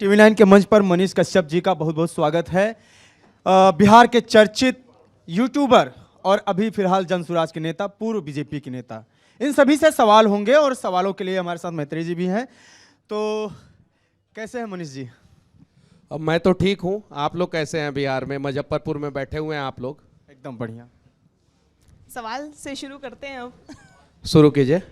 TV9 के मंच पर मनीष कश्यप जी का बहुत बहुत स्वागत है। बिहार के चर्चित यूट्यूबर और अभी फिलहाल जनसुराज के नेता, पूर्व बीजेपी के नेता, इन सभी से सवाल होंगे और सवालों के लिए हमारे साथ मैत्री जी भी हैं। तो कैसे हैं मनीष जी? अब मैं तो ठीक हूँ, आप लोग कैसे हैं? बिहार में मुजफ्फरपुर में बैठे हुए हैं आप लोग। एकदम बढ़िया। सवाल से शुरू करते हैं। अब शुरू कीजिए।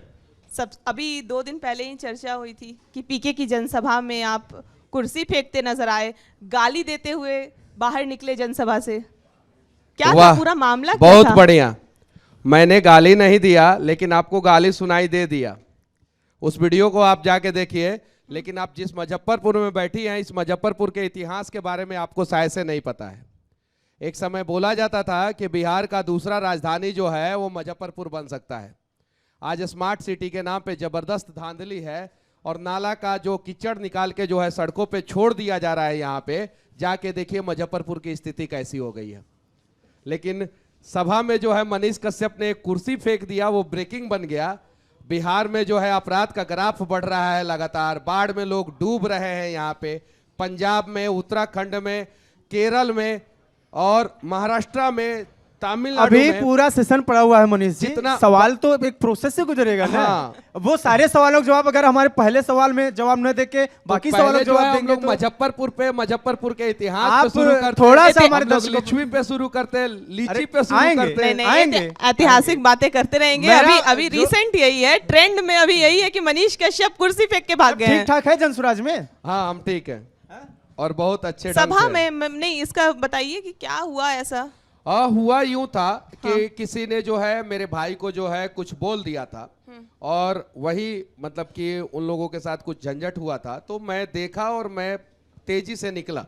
अभी 2 दिन पहले ही चर्चा हुई थी कि पीके की जनसभा में आप कुर्सी फेंकते नजर आए, गाली देते हुए बाहर निकले जनसभा से। क्या था पूरा मामला? बहुत बढ़िया। मैंने गाली नहीं दिया, लेकिन आपको गाली सुनाई दे दिया। उस वीडियो को आप जाके देखिए। लेकिन आप जिस मुजफ्फरपुर में बैठी हैं, इस मुजफ्फरपुर के इतिहास के बारे में आपको शायद से नहीं पता है। एक समय बोला जाता था कि बिहार का दूसरा राजधानी जो है वो मुजफ्फरपुर बन सकता है। आज स्मार्ट सिटी के नाम पे जबरदस्त धांधली है और नाला का जो कीचड़ निकाल के जो है सड़कों पे छोड़ दिया जा रहा है। यहाँ पे जाके देखिए मुजफ्फरपुर की स्थिति कैसी हो गई है। लेकिन सभा में जो है मनीष कश्यप ने एक कुर्सी फेंक दिया, वो ब्रेकिंग बन गया। बिहार में जो है अपराध का ग्राफ बढ़ रहा है लगातार, बाढ़ में लोग डूब रहे हैं। यहाँ पे पंजाब में, उत्तराखंड में, केरल में और महाराष्ट्र में, तमिलनाडु अभी में पूरा सेशन पड़ा हुआ है मनीष जी। सवाल तो एक प्रोसेस से गुजरेगा ना। वो सारे सवालों का जवाब अगर हमारे पहले सवाल में जवाब न देके बाकी सवालों का जवाब देंगे तो मुजफ्फरपुर के इतिहास पे शुरू करते, थोड़ा सा हमारे लिच्छवी पे शुरू करते, लीची पे शुरू करते। नहीं, ऐतिहासिक बातें करते रहेंगे। अभी रिसेंट यही है, ट्रेंड में अभी यही है कि मनीष कश्यप कुर्सी फेंक के भाग गए। ठीक ठाक है जनसुराज में? हाँ, हम ठीक है और बहुत अच्छे सभा में। नहीं, इसका बताइए कि क्या हुआ ऐसा? हुआ यूं था कि किसी ने जो है मेरे भाई को जो है कुछ बोल दिया था और वही मतलब कि उन लोगों के साथ कुछ झंझट हुआ था। तो मैं देखा और मैं तेजी से निकला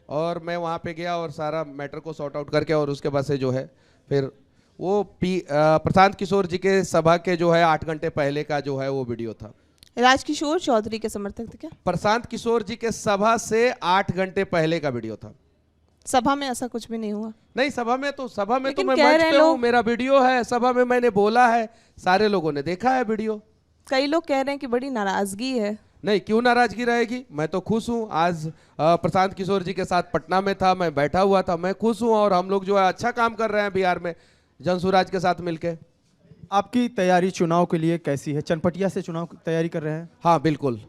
और मैं वहां पे गया और सारा मैटर को सॉर्ट आउट करके और उसके बाद से जो है फिर वो प्रशांत किशोर जी के सभा के जो है 8 घंटे पहले का जो है वो वीडियो था। राजकिशोर चौधरी के समर्थक थे क्या? प्रशांत किशोर जी के सभा से 8 घंटे पहले का वीडियो था। सभा में ऐसा कुछ भी नहीं हुआ। नहीं, सभा में तो मैं मंच पे हूं, मेरा वीडियो है, सभा में मैंने बोला है, सारे लोगों ने देखा है वीडियो। कई लोग कह रहे हैं कि बड़ी नाराजगी है। नहीं, क्यों नाराजगी रहेगी? मैं तो खुश हूं। आज प्रशांत किशोर जी के साथ पटना में था, मैं बैठा हुआ था, मैं खुश हूं और हम लोग जो है अच्छा काम कर रहे हैं बिहार में जनसुराज के साथ मिलके। आपकी तैयारी चुनाव के लिए कैसी है? चनपटिया से चुनाव की तैयारी कर रहे हैं? हाँ बिल्कुल।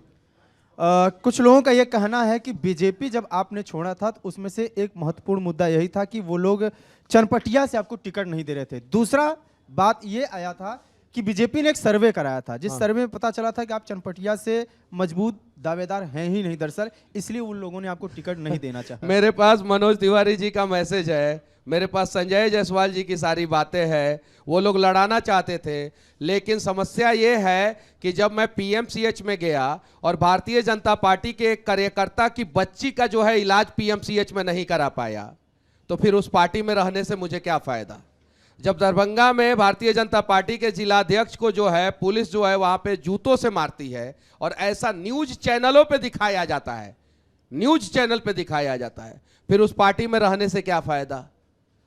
कुछ लोगों का यह कहना है कि बीजेपी जब आपने छोड़ा था तो उसमें से एक महत्वपूर्ण मुद्दा यही था कि वो लोग चनपटिया से आपको टिकट नहीं दे रहे थे। दूसरा बात ये आया था कि बीजेपी ने एक सर्वे कराया था, जिस सर्वे में पता चला था कि आप चनपटिया से मजबूत दावेदार हैं ही नहीं दरअसल, इसलिए उन लोगों ने आपको टिकट नहीं देना चाहा। मेरे पास मनोज तिवारी जी का मैसेज है, मेरे पास संजय जायसवाल जी की सारी बातें हैं। वो लोग लड़ाना चाहते थे, लेकिन समस्या ये है कि जब मैं पीएमसीएच में गया और भारतीय जनता पार्टी के एक कार्यकर्ता की बच्ची का जो है इलाज पीएमसीएच में नहीं करा पाया, तो फिर उस पार्टी में रहने से मुझे क्या फायदा। जब दरभंगा में भारतीय जनता पार्टी के जिलाध्यक्ष को जो है पुलिस जो है वहां पे जूतों से मारती है और ऐसा न्यूज चैनलों पे दिखाया जाता है, न्यूज चैनल पे दिखाया जाता है, फिर उस पार्टी में रहने से क्या फायदा,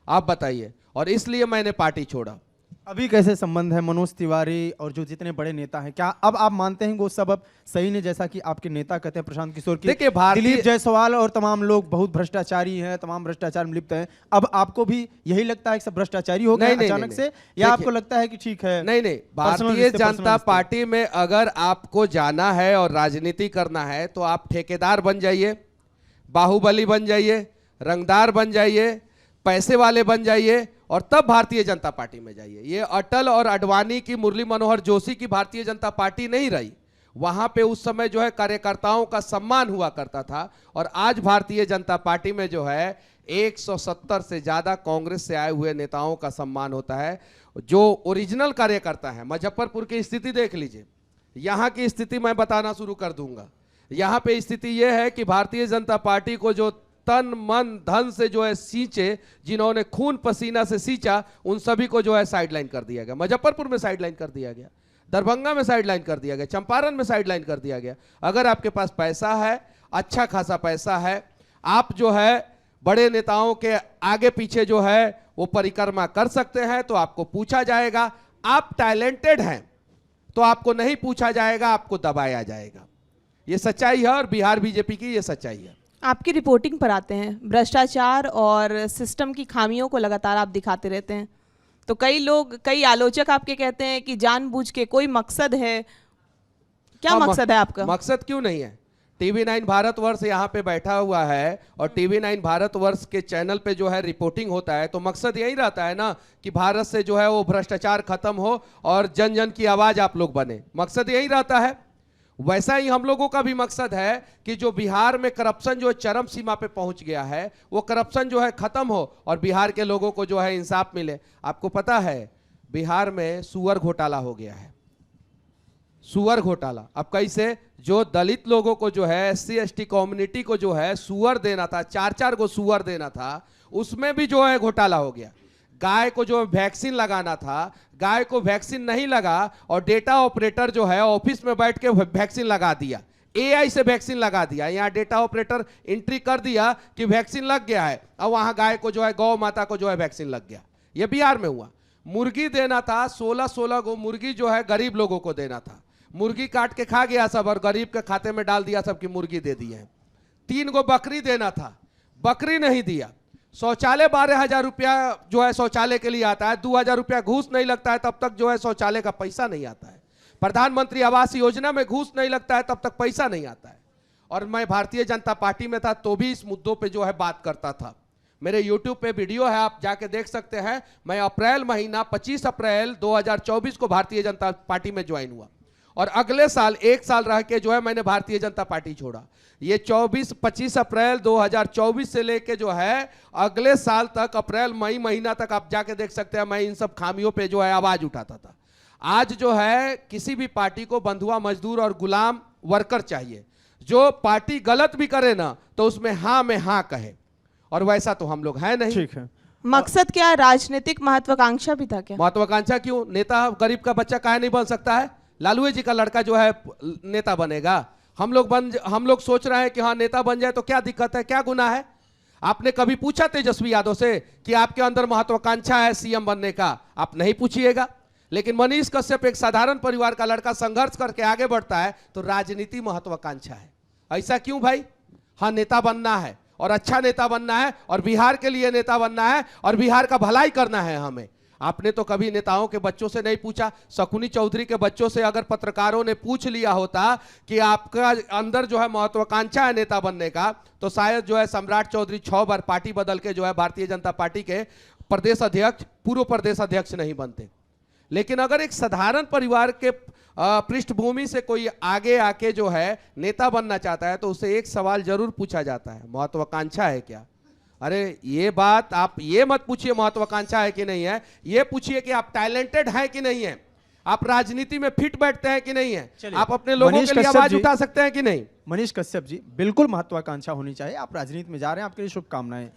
आप बताइए। और इसलिए मैंने पार्टी छोड़ा। अभी कैसे संबंध है मनोज तिवारी और जो जितने बड़े नेता हैं, क्या अब आप मानते हैं वो सब अब सही नहीं, जैसा कि आपके नेता कहते हैं प्रशांत किशोर की, दिलीप जायसवाल और तमाम लोग बहुत भ्रष्टाचारी हैं, तमाम भ्रष्टाचार में लिप्त हैं? अब आपको भी यही लगता है कि सब भ्रष्टाचारी हो गए अचानक से, या आपको लगता है कि ठीक है? नहीं, भारतीय जनता पार्टी में अगर आपको जाना है और राजनीति करना है तो आप ठेकेदार बन जाइए, बाहुबली बन जाइए, रंगदार बन जाइए, पैसे वाले बन जाइए और तब भारतीय जनता पार्टी में जाइए। ये अटल और अडवाणी की, मुरली मनोहर जोशी की भारतीय जनता पार्टी नहीं रही। वहां पे उस समय जो है कार्यकर्ताओं का सम्मान हुआ करता था और आज भारतीय जनता पार्टी में जो है 170 से ज्यादा कांग्रेस से आए हुए नेताओं का सम्मान होता है, जो ओरिजिनल कार्यकर्ता है। मुजफ्फरपुर की स्थिति देख लीजिए, यहां की स्थिति मैं बताना शुरू कर दूंगा। यहां पे स्थिति यह है कि भारतीय जनता पार्टी को जो तन मन धन से जो है सींचे, जिन्होंने खून पसीना से सींचा, उन सभी को जो है साइडलाइन कर दिया गया। मुजफ्फरपुर में साइडलाइन कर दिया गया, दरभंगा में साइडलाइन कर दिया गया, चंपारण में साइडलाइन कर दिया गया। अगर आपके पास पैसा है, अच्छा खासा पैसा है, आप जो है बड़े नेताओं के आगे पीछे जो है वो परिक्रमा कर सकते हैं, तो आपको पूछा जाएगा। आप टैलेंटेड हैं तो आपको नहीं पूछा जाएगा, आपको दबाया जाएगा। ये सच्चाई है और बिहार बीजेपी की ये सच्चाई है। आपकी रिपोर्टिंग पर आते हैं, भ्रष्टाचार और सिस्टम की खामियों को लगातार आप दिखाते रहते हैं, तो कई लोग, कई आलोचक आपके कहते हैं कि जानबूझ के कोई मकसद है। क्या मकसद है आपका? मकसद क्यों नहीं है? टीवी 9 भारतवर्ष यहाँ पे बैठा हुआ है और टीवी 9 भारतवर्ष के चैनल पे जो है रिपोर्टिंग होता है, तो मकसद यही रहता है ना कि भारत से जो है वो भ्रष्टाचार खत्म हो और जन जन की आवाज आप लोग बने, मकसद यही रहता है। वैसा ही हम लोगों का भी मकसद है कि जो बिहार में करप्शन जो चरम सीमा पे पहुंच गया है, वो करप्शन जो है खत्म हो और बिहार के लोगों को जो है इंसाफ मिले। आपको पता है बिहार में सुअर घोटाला हो गया है, सुअर घोटाला। अब कैसे? जो दलित लोगों को जो है, SC ST कम्युनिटी को जो है सुअर देना था, 4-4 को सुअर देना था, उसमें भी जो है घोटाला हो गया। गाय को जो वैक्सीन लगाना था, गाय को वैक्सीन नहीं लगा और डेटा ऑपरेटर जो है ऑफिस में बैठ के वैक्सीन लगा दिया, AI से वैक्सीन लगा दिया। यहाँ डेटा ऑपरेटर एंट्री कर दिया कि वैक्सीन लग गया है, अब वहां गाय को जो है, गौ माता को जो है वैक्सीन लग गया। ये बिहार में हुआ। मुर्गी देना था, 16 को मुर्गी जो है गरीब लोगों को देना था, मुर्गी काट के खा गया सब और गरीब के खाते में डाल दिया सबकी मुर्गी दे दी है। 3 को बकरी देना था, बकरी नहीं दिया। शौचालय 12,000 रुपया जो है शौचालय के लिए आता है, 2,000 रुपया घूस नहीं लगता है तब तक जो है शौचालय का पैसा नहीं आता है। प्रधानमंत्री आवास योजना में घूस नहीं लगता है तब तक पैसा नहीं आता है। और मैं भारतीय जनता पार्टी में था तो भी इस मुद्दों पे जो है बात करता था। मेरे YouTube पे वीडियो है, आप जाके देख सकते हैं। मैं अप्रैल महीना 25 अप्रैल 2024 को भारतीय जनता पार्टी में ज्वाइन हुआ और अगले साल 1 साल रह के जो है मैंने भारतीय जनता पार्टी छोड़ा। ये 25 अप्रैल 2024 से लेके जो है अगले साल तक, अप्रैल मई महीना तक आप जाके देख सकते हैं, मैं इन सब खामियों पे जो है आवाज उठाता था। आज जो है किसी भी पार्टी को बंधुआ मजदूर और गुलाम वर्कर चाहिए, जो पार्टी गलत भी करे ना तो उसमें हाँ में हाँ कहे, और वैसा तो हम लोग हैं नहीं। ठीक है। मकसद क्या? राजनीतिक महत्वाकांक्षा भी था क्या? महत्वाकांक्षा क्यों? नेता गरीब का बच्चा काहे नहीं बन सकता है? लालू जी का लड़का जो है नेता बनेगा। हम लोग सोच रहे हैं कि हाँ नेता बन जाए तो क्या दिक्कत है, क्या गुनाह है? आपने कभी पूछा तेजस्वी यादव से कि आपके अंदर महत्वाकांक्षा है CM बनने का? आप नहीं पूछिएगा। लेकिन मनीष कश्यप एक साधारण परिवार का लड़का संघर्ष करके आगे बढ़ता है तो राजनीति महत्वाकांक्षा है। ऐसा क्यों भाई? हाँ नेता बनना है और अच्छा नेता बनना है और बिहार के लिए नेता बनना है और बिहार का भलाई करना है हमें। आपने तो कभी नेताओं के बच्चों से नहीं पूछा। शकुनी चौधरी के बच्चों से अगर पत्रकारों ने पूछ लिया होता कि आपका अंदर जो है महत्वाकांक्षा है नेता बनने का, तो शायद जो है सम्राट चौधरी 6 बार पार्टी बदल के जो है भारतीय जनता पार्टी के प्रदेश अध्यक्ष, पूर्व प्रदेश अध्यक्ष नहीं बनते। लेकिन अगर एक साधारण परिवार के पृष्ठभूमि से कोई आगे आके जो है नेता बनना चाहता है तो उसे एक सवाल जरूर पूछा जाता है, महत्वाकांक्षा है क्या? अरे ये बात आप ये मत पूछिए महत्वाकांक्षा है कि नहीं है, ये पूछिए कि आप टैलेंटेड हैं कि नहीं है, आप राजनीति में फिट बैठते हैं कि नहीं है, आप अपने लोगों के लिए आवाज उठा सकते हैं कि नहीं। मनीष कश्यप जी, बिल्कुल महत्वाकांक्षा होनी चाहिए। आप राजनीति में जा रहे हैं, आपके लिए शुभकामनाएं।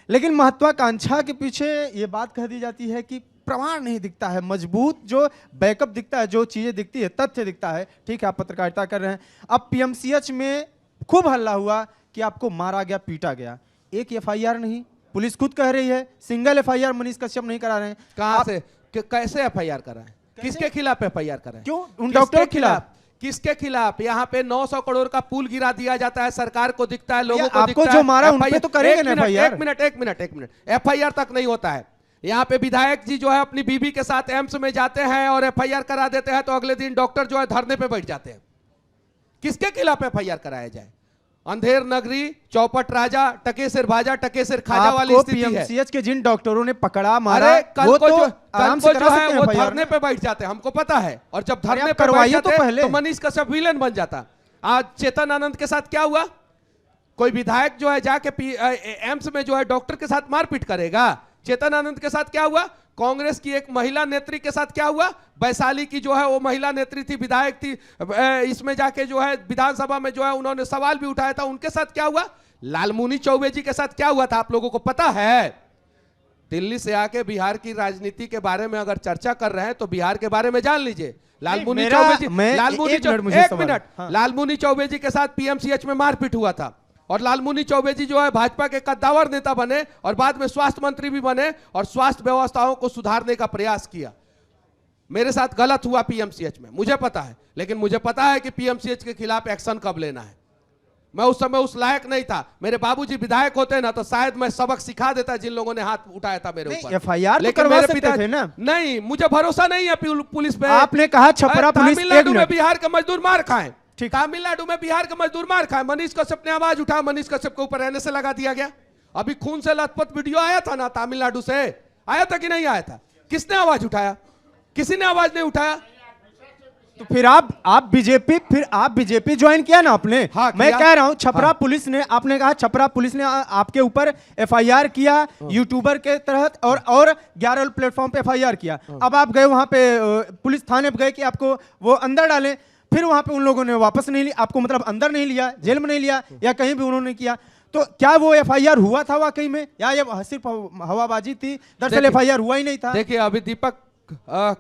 लेकिन महत्वाकांक्षा के पीछे ये बात कह दी जाती है कि प्रमाण नहीं दिखता है, मजबूत जो बैकअप दिखता है, जो चीजें दिखती है, तथ्य दिखता है। ठीक है, आप पत्रकारिता कर रहे हैं। अब PMCH में खूब हल्ला हुआ कि आपको मारा गया, पीटा गया, एक FIR नहीं, पुलिस खुद कह रही है सिंगल FIR मनीष कश्यप नहीं करा रहे हैं। कहां से, कैसे FIR कराएं? किसके खिलाफ FIR कराएं? क्यों? उन डॉक्टरों के खिलाफ। किसके खिलाफ? यहाँ पे 900 करोड़ का पुल गिरा दिया जाता है, सरकार को दिखता है, लोगों को दिखता है। जो मारा उन पे तो करेंगे ना FIR। एक मिनट, FIR तक नहीं होता है। यहाँ पे विधायक जी जो है अपनी बीबी के साथ एम्स में जाते हैं और FIR करा देते हैं, तो अगले दिन डॉक्टर जो है धरने पे बैठ जाते हैं। किसके खिलाफ FIR कराया जाए? अंधेर नगरी, चौपट राजा, टकेसर भाजा, टकेसर खाजा वाली स्थिति है। PMCH के जिन डॉक्टरों ने पकड़ा मारा, कल को जो है वो FIR धरने पे बैठ जाते हैं, हमको पता है। और जब धरने पे बैठ करवाइए जाते तो पहले तो मनीष कश्यप विलेन बन जाता। आज चेतन आनंद के साथ क्या हुआ? कोई विधायक जो है जाके एम्स में जो है डॉक्टर के साथ मारपीट करेगा? चेतन आनंद के साथ क्या हुआ? कांग्रेस की एक महिला नेत्री के साथ क्या हुआ? वैशाली की जो है वो महिला नेत्री थी, विधायक थी, इसमें जाके जो है विधानसभा में जो है उन्होंने सवाल भी उठाया था, उनके साथ क्या हुआ? लालमुनि चौबे जी के साथ क्या हुआ था आप लोगों को पता है? दिल्ली से आके बिहार की राजनीति के बारे में अगर चर्चा कर रहे हैं तो बिहार के बारे में जान लीजिए। लालमुनि चौबे जी, लालमुनि चौबे जी के साथ PMCH में मारपीट हुआ था और लालमुनि चौबे जी जो है भाजपा के कद्दावर नेता बने और बाद में स्वास्थ्य मंत्री भी बने और स्वास्थ्य व्यवस्थाओं को सुधारने का प्रयास किया। मेरे साथ गलत हुआ पीएमसीएच में, मुझे पता है, लेकिन मुझे पता है कि पीएमसीएच के खिलाफ एक्शन कब लेना है। मैं उस समय उस लायक नहीं था। मेरे बाबूजी विधायक होते ना तो शायद मैं सबक सिखा देता जिन लोगों ने हाथ उठाया था मेरे ऊपर। एफआईआर तो करवा सकते थे ना। नहीं, मुझे भरोसा नहीं है पुलिस पे। आपने कहा छपरा पुलिस, तमिलनाडु में बिहार के मजदूर मार खाए, ठीक। तमिलनाडु में बिहार के मजदूर मार खाए, मनीष कश्यप ने आवाज उठाया, मनीष कश्यप के ऊपर एनएसए लगा दिया गया। अभी खून से लथपथ वीडियो आया था ना तमिलनाडु से, आया था कि नहीं आया था? किसने आवाज उठाया? किसी ने आवाज नहीं उठाया। तो फिर आप बीजेपी ज्वाइन किया ना आपने। हाँ, मैं किया। कह रहा हूं छपरा पुलिस ने, आपने कहा छपरा पुलिस ने आपके ऊपर एफआईआर किया यूट्यूबर के तहत, और 11 प्लेटफॉर्म पे एफआईआर किया। अब आप गए वहां पे पुलिस थाने पे गए कि आपको वो अंदर डालें, फिर वहां पे उन लोगों ने वापस नहीं लिया आपको, मतलब अंदर नहीं लिया, जेल में नहीं लिया, या कहीं भी उन्होंने किया। तो क्या वो एफआईआर हुआ था वाकई में, या ये सिर्फ हवाबाजी थी? दरअसल एफआईआर हुआ ही नहीं था। देखिए, अभी दीपक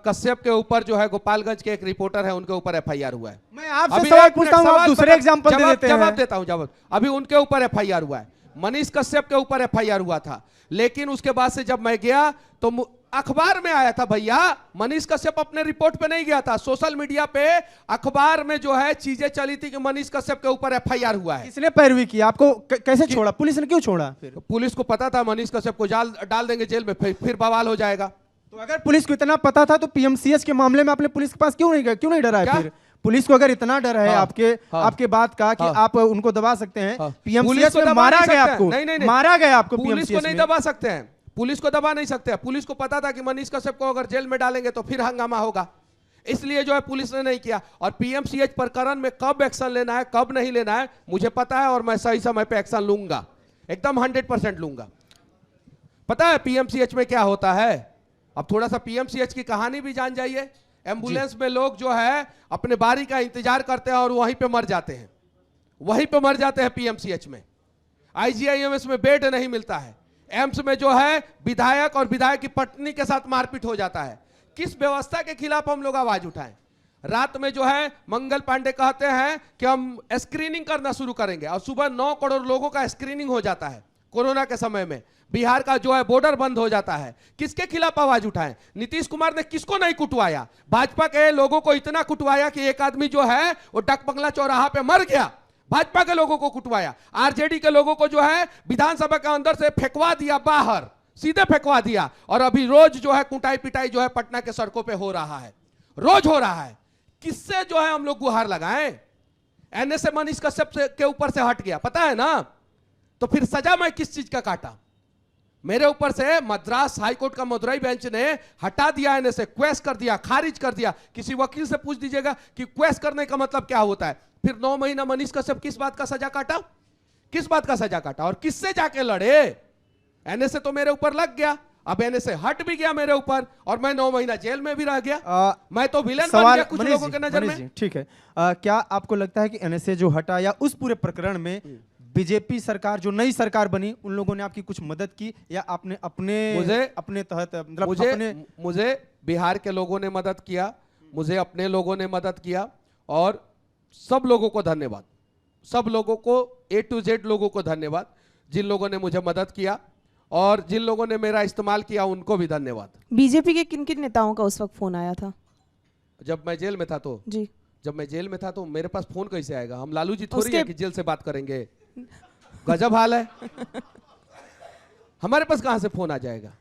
कश्यप के ऊपर जो है गोपालगंज के एक रिपोर्टर है, उनके ऊपर एफआईआर हुआ है। मैं आपसे सवाल पूछता हूं, आप दूसरे एग्जांपल दे देते हैं। जवाब देता हूं, जवाब। अभी उनके ऊपर एफआईआर हुआ है, मनीष कश्यप के ऊपर एफआईआर हुआ था, लेकिन उसके बाद से जब मैं गया तो अखबार में आया था भैया। मनीष कश्यप अपने रिपोर्ट पे नहीं गया था, सोशल मीडिया पे अखबार में जो है चीजें चली थी कि मनीष कश्यप के ऊपर एफआईआर हुआ है। किसने पैरवी की? आपको कैसे छोड़ा? पुलिस ने क्यों छोड़ा? फिर पुलिस को पता था मनीष कश्यप को डाल देंगे जेल में, फिर बवाल हो जाएगा। तो अगर पुलिस को इतना पता था तो पीएमसीएच के मामले में आपने पुलिस के पास क्यों नहीं डरा है? फिर पुलिस को अगर इतना डर है आपके बात का कि आप उनको दबा सकते हैं, पीएमसीएच में मारा गया आपको, मारा गया आपको। पुलिस को नहीं दबा सकते हैं, पुलिस को दबा नहीं सकते। पुलिस को पता था कि मनीष कश्यप को अगर जेल में डालेंगे तो फिर हंगामा होगा, इसलिए जो है पुलिस ने नहीं किया। और पीएमसीएच प्रकरण में कब एक्शन लेना है, कब नहीं लेना है, मुझे पता है, और मैं सही समय पे एक्शन लूंगा, एकदम 100% लूंगा। पता है पीएमसीएच में क्या होता है? अब थोड़ा सा पीएमसीएच की कहानी भी जान जाइए। एम्बुलेंस में लोग जो है अपने बारी का इंतजार करते हैं और वहीं पे मर जाते हैं, वहीं पे मर जाते हैं पीएमसीएच में। आईजीआईएमएस में बेड नहीं मिलता है। एम्स में जो है विधायक और विधायक की पत्नी के साथ मारपीट हो जाता है। किस व्यवस्था के खिलाफ हम लोग आवाज उठाएं? रात में जो है मंगल पांडे कहते हैं कि हम स्क्रीनिंग करना शुरू करेंगे, और सुबह 9 करोड़ लोगों का स्क्रीनिंग हो जाता है। कोरोना के समय में बिहार का जो है बॉर्डर बंद हो जाता है। किसके खिलाफ आवाज उठाएं? नीतीश कुमार ने किसको नहीं कुटवाया? भाजपा के लोगों को इतना कुटवाया कि एक आदमी जो है वो डक बंगला चौराहा पे मर गया। भाजपा के लोगों को कुटवाया, आरजेडी के लोगों को जो है विधानसभा के अंदर से फेंकवा दिया, बाहर सीधे फेंकवा दिया। और अभी रोज जो है कुटाई पिटाई जो है पटना के सड़कों पे हो रहा है, रोज हो रहा है। किससे जो है हम लोग गुहार लगाएं? एनएसए मनीष कश्यप के ऊपर से हट गया, पता है ना? तो फिर सजा मैं किस चीज का काटा? मेरे ऊपर से मद्रास हाईकोर्ट का मदुरई बेंच ने हटा दिया, एनएसए क्वेश्चन कर दिया, खारिज कर दिया। किसी वकील से पूछ दीजिएगा कि क्वेश्चन करने का मतलब क्या होता है। फिर 9 महीना मनीष कश्यप किस बात का सजा काटा? किस बात का सजा काटा और किससे जाके लड़े? एनएसए तो मेरे ऊपर लग गया, अब एनएसए हट भी गया मेरे ऊपर, और मैं 9 महीना जेल में भी रह गया। मैं तो विलेन बन गया कुछ लोगों के नजर में। ठीक है, क्या आपको लगता है कि एनएसए जो हटा या उस पूरे प्रकरण में बीजेपी सरकार, जो नई सरकार बनी, उन लोगों ने आपकी कुछ मदद की, या आपने अपने तहत, मतलब मुझे बिहार के लोगों ने मदद किया, मुझे अपने लोगों ने मदद किया, और सब लोगों को धन्यवाद, सब लोगों को A to Z लोगों को धन्यवाद, जिन लोगों ने मुझे मदद किया और जिन लोगों ने मेरा इस्तेमाल किया उनको भी धन्यवाद। बीजेपी के किन किन नेताओं का उस वक्त फोन आया था? जब मैं जेल में था तो जी, जब मैं जेल में था तो मेरे पास फोन कैसे आएगा? हम लालू जी थोड़ी है कि जेल से बात करेंगे, गजब हाल है। हमारे पास कहां से फोन आ जाएगा?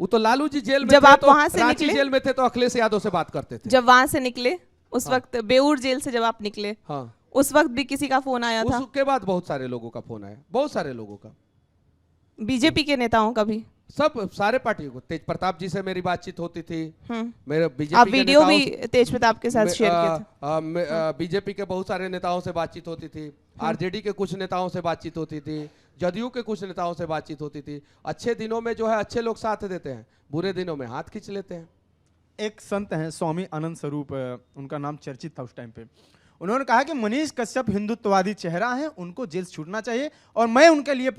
वो तो लालू जी जेल में जब थे आप तो वहां से रांची निकले, जेल में थे तो अखिलेश यादव से बात करते थे। जब वहां से निकले उस वक्त बेऊर जेल से जब आप निकले, हाँ, उस वक्त भी किसी का फोन आया था? उसके बाद बहुत सारे लोगों का फोन आया, बहुत सारे लोगों का, बीजेपी के नेताओं का भी, सब सारे पार्टियों को। तेज प्रताप जी से मेरी बातचीत होती थी, मेरे आप बीजेपी वीडियो भी तेज प्रताप के साथ शेयर किए थे। बीजेपी के बहुत सारे नेताओं से बातचीत होती थी, आरजेडी के कुछ नेताओं से बातचीत होती थी, जदयू के कुछ नेताओं से बातचीत होती थी। अच्छे दिनों में जो है अच्छे लोग साथ देते हैं, बुरे दिनों में हाथ खींच लेते हैं। एक संत हैं स्वामी आनंद स्वरूप, उनका नाम चर्चित था उस टाइम पे। उन्होंने कहा कि मनीष कश्यप हिंदुत्ववादी चेहरा है, उनको जेल से छूटना चाहिए, और मैं उनके लिए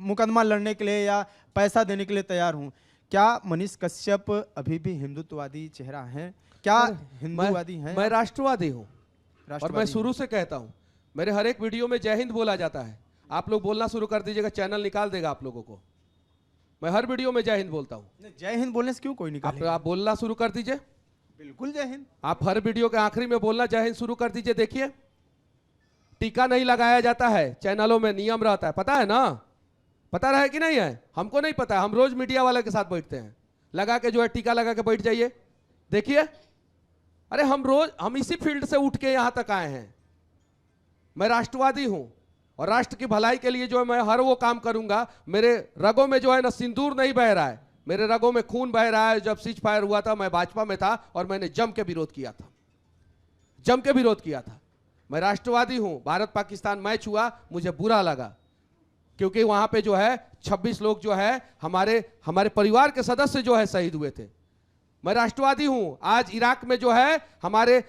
मुकदमा लड़ने के लिए या पैसा देने के लिए तैयार हूं। क्या मनीष कश्यप अभी भी हिंदुत्ववादी चेहरा है? क्या हिंदुवादी हैं? मैं राष्ट्रवादी हूं, और मैं शुरू से कहता हूं, मेरे हर एक वीडियो में जय हिंद बोला जाता है। आप लोग बोलना शुरू कर दीजिएगा, चैनल निकाल देगा आप लोगों को। मैं हर वीडियो में जय हिंद बोलता हूं। जय हिंद बोलने से क्यों कोई निकालेगा? आप बोलना शुरू कर दीजिए, बिल्कुल जय हिंद। आप हर वीडियो के आखिरी में बोलना जय हिंद शुरू कर दीजिए। देखिए, टीका नहीं लगाया जाता है, चैनलों में नियम रहता है, पता है ना? पता रहे कि नहीं है? हमको नहीं पता है, हम रोज मीडिया वाले के साथ बैठते हैं, लगा के जो है टीका लगा के बैठ जाइए। देखिए, अरे हम इसी फील्ड से उठ के यहां तक आए हैं। मैं राष्ट्रवादी हूं और राष्ट्र की भलाई के लिए जो है मैं हर वो काम करूंगा। मेरे रगों में जो है ना सिंदूर नहीं बह रहा है, मेरे रगों में खून बह रहा है। जब सीज फायर हुआ था मैं भाजपा में था और मैंने जम के विरोध किया था, जम के विरोध किया था। मैं राष्ट्रवादी हूं। भारत पाकिस्तान मैच हुआ, मुझे बुरा लगा क्योंकि वहां पे जो है 26 लोग जो है हमारे परिवार के सदस्य जो है शहीद हुए थे। मैं राष्ट्रवादी हूं। आज इराक में जो है हमारे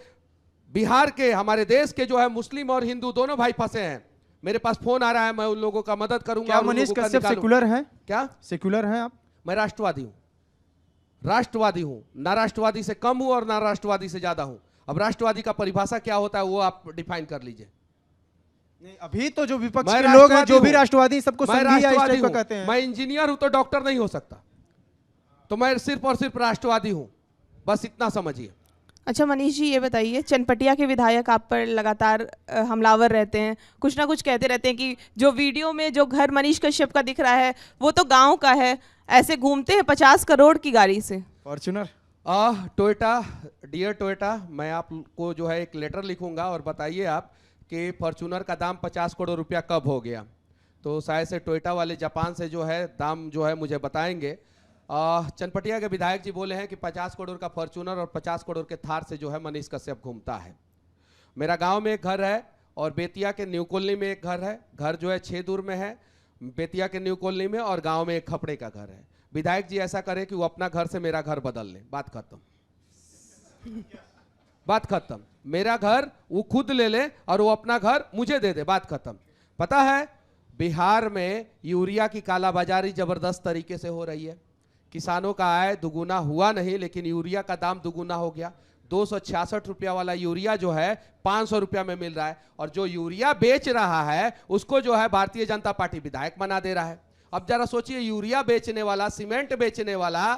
बिहार के, हमारे देश के जो है मुस्लिम और हिंदू दोनों भाई फंसे हैं। मेरे पास फोन आ रहा है, मैं उन लोगों का मदद करूंगा। क्या मनीष कश्यप सेक्युलर हैं? क्या सेक्युलर हैं आप? मैं राष्ट्रवादी हूं, राष्ट्रवादी हूं। ना राष्ट्रवादी से कम हूं और ना राष्ट्रवादी से ज्यादा हूं। अब राष्ट्रवादी का परिभाषा क्या होता है वो आप डिफाइन कर लीजिए। नहीं, अभी तो जो विपक्ष मैं के लोग हैं, राष्ट्रवादी जो भी हूं। राष्ट्रवादी, सबको मैं संघी या इस राष्ट्रवादी टाइप का हूं। कहते हैं। मैं इंजीनियर हूं तो डॉक्टर नहीं हो सकता, तो मैं सिर्फ और सिर्फ राष्ट्रवादी हूं, बस इतना समझिए। अच्छा मनीष जी, ये बताइए, चनपटिया के विधायक आप पर लगातार हमलावर रहते हैं, कुछ ना कुछ कहते रहते हैं कि जो वीडियो में जो घर मनीष कश्यप का दिख रहा है वो तो गांव का है, ऐसे घूमते हैं 50 करोड़ की गाड़ी से। फॉर्च्यूनर। टोयोटा, डियर टोयोटा, मैं आपको जो है एक लेटर लिखूंगा और बताइए आप कि फॉर्च्यूनर का दाम 50 करोड़ रुपया कब हो गया। तो शायद से टोयोटा वाले जापान से जो है दाम जो है मुझे बताएंगे। चनपटिया के विधायक जी बोले हैं कि 50 करोड़ का फॉर्च्यूनर और 50 करोड़ के थार से जो है मनीष कश्यप घूमता है। मेरा गांव में एक घर है और बेतिया के न्यू कॉलोनी में एक घर है। घर जो है 6 दूर में है, बेतिया के न्यू कॉलोनी में, और गांव में एक खपड़े का घर है। विधायक जी ऐसा करे कि वो अपना घर से मेरा घर बदल ले, बात खत्म। बात खत्म। मेरा घर वो खुद ले ले और वो अपना घर मुझे दे दे, बात खत्म। पता है बिहार में यूरिया की कालाबाजारी जबरदस्त तरीके से हो रही है। किसानों का आय दुगुना हुआ नहीं, लेकिन यूरिया का दाम दुगुना हो गया। 266 रुपया वाला यूरिया जो है 500 रुपया में मिल रहा है, और जो यूरिया बेच रहा है उसको जो है भारतीय जनता पार्टी विधायक बना दे रहा है। अब जरा सोचिए, यूरिया बेचने वाला, सीमेंट बेचने वाला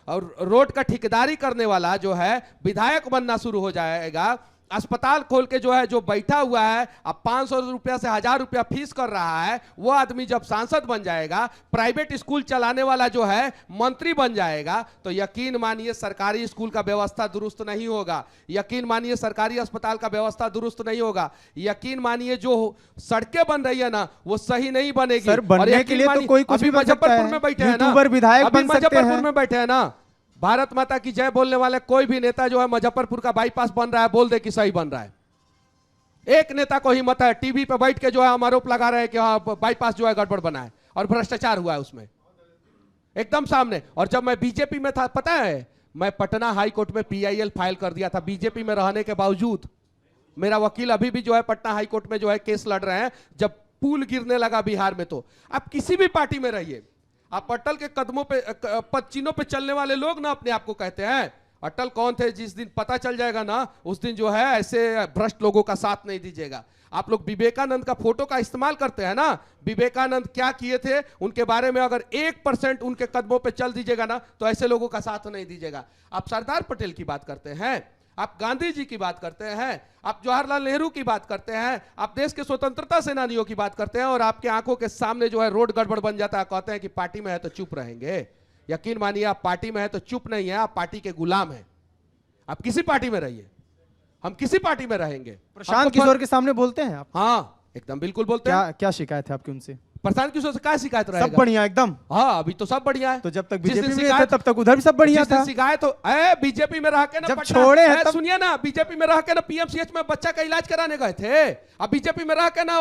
और रोड का ठेकेदारी करने वाला जो है विधायक बनना शुरू हो जाएगा। अस्पताल खोल के जो है जो बैठा हुआ है, अब 500 रुपया से 1000 रुपया फीस कर रहा है, वो आदमी जब सांसद बन जाएगा, प्राइवेट स्कूल चलाने वाला जो है मंत्री बन जाएगा, तो यकीन मानिए सरकारी स्कूल का व्यवस्था दुरुस्त नहीं होगा। यकीन मानिए सरकारी अस्पताल का व्यवस्था दुरुस्त नहीं होगा। यकीन मानिए जो सड़कें बन रही है ना वो सही नहीं बनेगी। सर, बनने के लिए तो कोई कुछ भी बन सकता है। मुजफ्फरपुर में बैठे हैं ना, यूट्यूबर विधायक बन सकते मुजफ्फरपुर हैं। में बैठे हैं ना, भारत माता की जय बोलने वाले कोई भी नेता जो है मुजफ्फरपुर का बाईपास बन रहा है बोल दे कि सही बन रहा है। एक नेता को हिम्मत है टीवी पे बैठ के जो है आरोप लगा रहे हैं कि हाँ बाईपास जो है गड़बड़ बना है और भ्रष्टाचार हुआ है उसमें, एकदम सामने। और जब मैं बीजेपी में था, पता है मैं पटना हाई कोर्ट में PIL फाइल कर दिया था, बीजेपी में रहने के बावजूद। मेरा वकील अभी भी जो है पटना हाई कोर्ट में जो है केस लड़ रहे हैं। जब पुल गिरने लगा बिहार में, तो आप किसी भी पार्टी में रहिए, आप अटल के कदमों पे चिन्हों पे चलने वाले लोग ना अपने आप को कहते हैं। अटल कौन थे, जिस दिन पता चल जाएगा ना उस दिन जो है ऐसे भ्रष्ट लोगों का साथ नहीं दीजिएगा। आप लोग विवेकानंद का फोटो का इस्तेमाल करते हैं ना, विवेकानंद क्या किए थे उनके बारे में अगर 1% उनके कदमों पे चल दीजिएगा ना तो ऐसे लोगों का साथ नहीं दीजिएगा। आप सरदार पटेल की बात करते हैं, आप गांधी जी की बात करते हैं, आप जवाहरलाल नेहरू की बात करते हैं, आप देश के स्वतंत्रता सेनानियों की बात करते हैं, और आपके आंखों के सामने जो है रोड गड़बड़ बन जाता है, कहते हैं कि पार्टी में है तो चुप रहेंगे। यकीन मानिए आप पार्टी में है तो चुप नहीं है, आप पार्टी के गुलाम हैं। आप किसी पार्टी में रहिए, हम किसी पार्टी में रहेंगे। प्रशांत किशोर के सामने बोलते हैं आप? हाँ एकदम बिल्कुल बोलते हैं। क्या शिकायत है आपकी उनसे? प्रशांत किशोर से क्या शिकायत रहेगा? सब बढ़िया एकदम। हाँ अभी तो सब बढ़िया है। तो जब तक जिस दिन बीजेपी में थे शिकायत- तब तक उधर भी सब बढ़िया था। शिकायत हो बीजेपी में रह के ना जब पटना- छोड़े हैं तब- सुनिए ना, बीजेपी में रह के ना PMCH में बच्चा का इलाज कराने गए थे। अब बीजेपी में रह के ना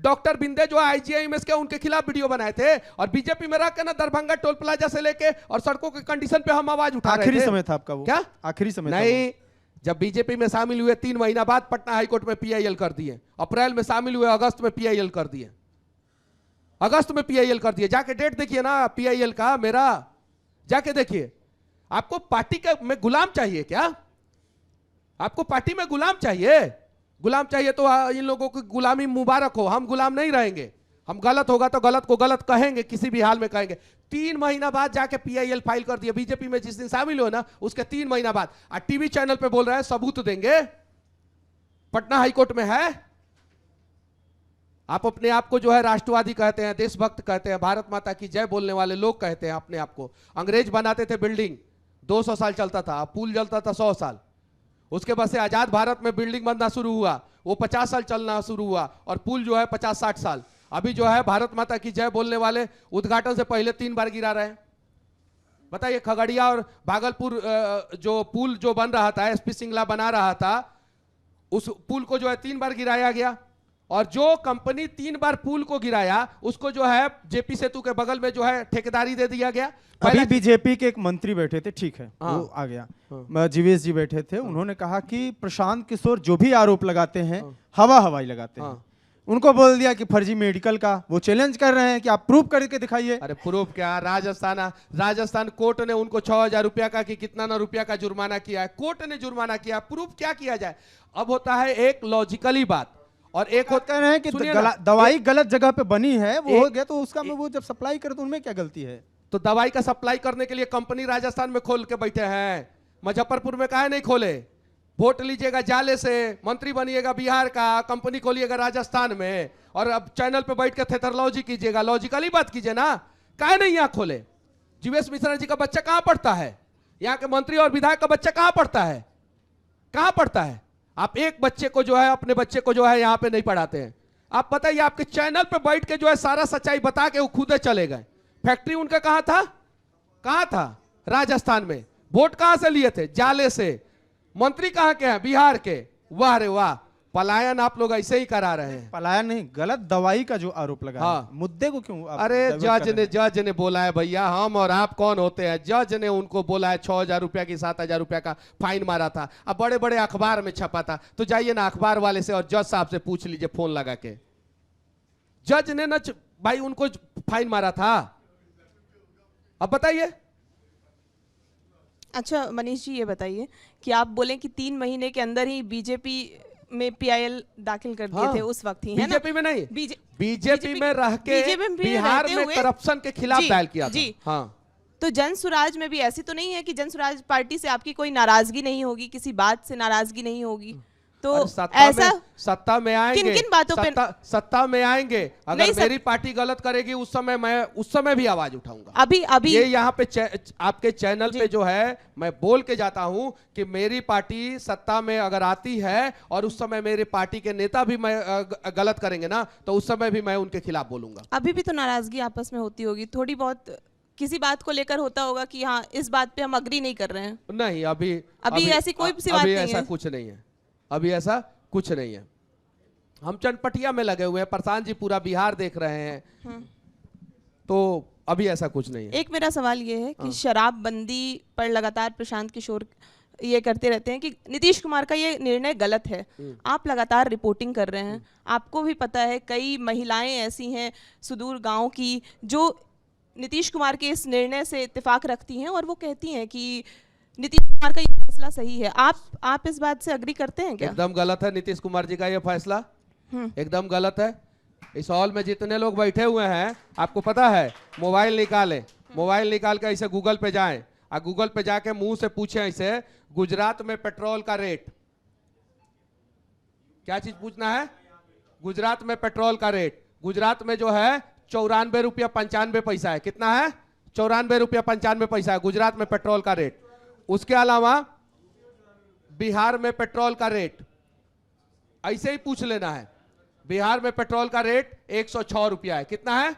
डॉक्टर बिंदे जो IGIMS के उनके खिलाफ वीडियो बनाए थे, और बीजेपी में रह के ना दरभंगा टोल प्लाजा से लेके और सड़कों के कंडीशन पे हम आवाज उठा रहे थे। आखिरी समय था आपका वो? क्या आखिरी समय था नहीं, जब बीजेपी में शामिल हुए 3 महीना बाद पटना हाईकोर्ट में PIL कर दिए, अप्रैल में शामिल हुए, अगस्त में PIL कर दिए, अगस्त में PIL कर दिए। जाके डेट देखिए ना PIL का मेरा, जाके देखिए। आपको पार्टी का में गुलाम चाहिए क्या? आपको पार्टी में गुलाम चाहिए? गुलाम चाहिए तो इन लोगों की गुलामी मुबारक हो, हम गुलाम नहीं रहेंगे। हम गलत होगा तो गलत को गलत कहेंगे, किसी भी हाल में कहेंगे। 3 महीना बाद जाके PIL फाइल कर दिया। बीजेपी में जिस दिन शामिल हो ना, उसके 3 महीना बाद टीवी चैनल पे बोल रहे हैं सबूत देंगे। पटना हाईकोर्ट में है। आप अपने आप को जो है राष्ट्रवादी कहते हैं, देशभक्त कहते हैं, भारत माता की जय बोलने वाले लोग कहते हैं अपने आप को। अंग्रेज बनाते थे बिल्डिंग, 200 साल चलता था, पुल जलता था 100 साल। उसके बाद से आजाद भारत में बिल्डिंग बनना शुरू हुआ, वो 50 साल चलना शुरू हुआ, और पुल जो है 50-60 साल। अभी जो है भारत माता की जय बोलने वाले उद्घाटन से पहले 3 बार गिरा रहे हैं। बताइए, खगड़िया और भागलपुर जो पुल जो बन रहा था, SP सिंगला बना रहा था, उस पुल को जो है 3 बार गिराया गया। और जो कंपनी 3 बार पुल को गिराया, उसको जो है JP सेतु के बगल में जो है ठेकेदारी दे दिया गया। अभी बीजेपी के एक मंत्री बैठे थे, ठीक है, वो आ गया, जीवेश जी बैठे थे, उन्होंने कहा कि प्रशांत किशोर जो भी आरोप लगाते हैं हवाई लगाते हैं। उनको बोल दिया कि फर्जी मेडिकल का वो चैलेंज कर रहे हैं कि आप प्रूफ करके दिखाइए। अरे प्रूफ क्या, राजस्थान कोर्ट ने उनको 6000 रुपया का कि कितना ना रुपया का जुर्माना किया है, कोर्ट ने जुर्माना किया, प्रूफ क्या किया जाए। अब होता है एक लॉजिकली बात, और एक होता है कि दवाई गलत जगह पे बनी है, वो हो गया, तो उसका में वो जब सप्लाई करे तो उनमें क्या गलती है। तो दवाई का सप्लाई करने के लिए कंपनी राजस्थान में खोल के बैठे हैं, मुजफ्फरपुर में काहे नहीं खोले। वोट लीजिएगा जाले से, मंत्री बनिएगा बिहार का, कंपनी खोलिएगा राजस्थान में, और अब चैनल पे बैठ के थेथरलॉजी कीजिएगा, लॉजिकली बात कीजिए ना, काहे नहीं यहाँ खोले। जीवेश मिश्रा जी का बच्चा कहाँ पढ़ता है, यहाँ के मंत्री और विधायक का बच्चा कहाँ पढ़ता है, कहाँ पढ़ता है। आप एक बच्चे को जो है, अपने बच्चे को जो है यहाँ पे नहीं पढ़ाते हैं। आप बताइए, आपके चैनल पे बैठ के जो है सारा सच्चाई बता के वो खुदे चले गए। फैक्ट्री उनका कहाँ था, कहाँ था, राजस्थान में। वोट कहाँ से लिए थे, जाले से। मंत्री कहाँ के हैं, बिहार के। वाह रे वाह, पलायन आप लोग ऐसे ही करा रहे हैं। पलायन नहीं, गलत दवाई का जो आरोप लगा, हाँ। मुद्दे को क्यों अरे जज ने बोला है भैया, हम और आप कौन होते हैं। जज ने उनको बोला है 6000 रुपया की 7000 रुपया का फाइन मारा था। अब बड़े बड़े अखबार में छपा था, तो जाइए ना अखबार वाले से और जज साहब से पूछ लीजिए फोन लगा के। जज ने ना भाई उनको फाइन मारा था। अब बताइए। अच्छा मनीष जी, ये बताइए कि आप बोले कि 3 महीने के अंदर ही बीजेपी में PIL दाखिल कर दिए थे उस वक्त ही, है ना? बीजेपी में नहीं, बीजेपी में रह के बिहार में करप्शन के खिलाफ दायर किया था। हाँ। तो जन स्वराज में भी ऐसी तो नहीं है कि जन स्वराज पार्टी से आपकी कोई नाराजगी नहीं होगी, किसी बात से नाराजगी नहीं होगी, तो ऐसा सत्ता में आएंगे, किन किन बातों पे सत्ता में आएंगे, अगर मेरी पार्टी गलत करेगी उस समय भी आवाज उठाऊंगा। अभी ये यहाँ पे आपके चैनल पे जो है मैं बोल के जाता हूं कि मेरी पार्टी सत्ता में अगर आती है और उस समय मेरी पार्टी के नेता भी मैं गलत करेंगे ना, तो उस समय भी मैं उनके खिलाफ बोलूंगा। अभी भी तो नाराजगी आपस में होती होगी, थोड़ी बहुत किसी बात को लेकर होता होगा कि हाँ इस बात पे हम अग्री नहीं कर रहे हैं। नहीं, अभी ऐसी कोई सी बात नहीं है, ऐसा कुछ नहीं है, अभी ऐसा कुछ नहीं है। हम चनपटिया में लगे हुए हैं, प्रशांत जी पूरा बिहार देख रहे हैं, तो अभी ऐसा कुछ नहीं है। एक मेरा सवाल ये है कि शराबबंदी पर लगातार प्रशांत किशोर ये करते रहते हैं कि नीतीश कुमार का ये निर्णय गलत है। आप लगातार रिपोर्टिंग कर रहे हैं, आपको भी पता है कई महिलाएं ऐसी हैं सुदूर गांव की जो नीतीश कुमार के इस निर्णय से इत्तेफाक रखती हैं और वो कहती हैं कि नीतीश कुमार का ये फैसला सही है। आप इस बात से अग्री करते हैं क्या? एकदम गलत है नीतीश कुमार जी का ये फैसला, एकदम गलत है। इस हॉल में जितने लोग बैठे हुए हैं, आपको पता है, मोबाइल निकालें, मोबाइल निकाल के ऐसे गूगल पे जाएं और गूगल पे जाके मुंह से पूछें ऐसे, गुजरात में पेट्रोल का रेट, क्या चीज पूछना है, गुजरात में पेट्रोल का रेट। गुजरात में जो है 94 रुपया 95 पैसा है। कितना है? 94 रुपया 95 पैसा है गुजरात में पेट्रोल का रेट। उसके अलावा बिहार में पेट्रोल का रेट ऐसे ही पूछ लेना है। बिहार में पेट्रोल का रेट 106 रुपया है। कितना है?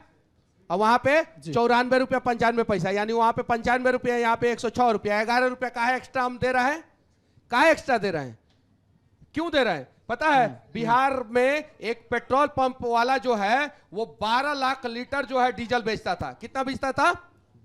और वहां पे 94 रुपया 95 पैसा, यानी वहां पे 95 रुपया, यहाँ पे 106 रुपया। 11 रुपया का है एक्स्ट्रा हम दे रहे हैं। काहे एक्स्ट्रा दे रहे हैं? क्यों दे रहे हैं पता है? बिहार में एक पेट्रोल पंप वाला जो है वो 12 लाख लीटर जो है डीजल बेचता था। कितना बेचता था?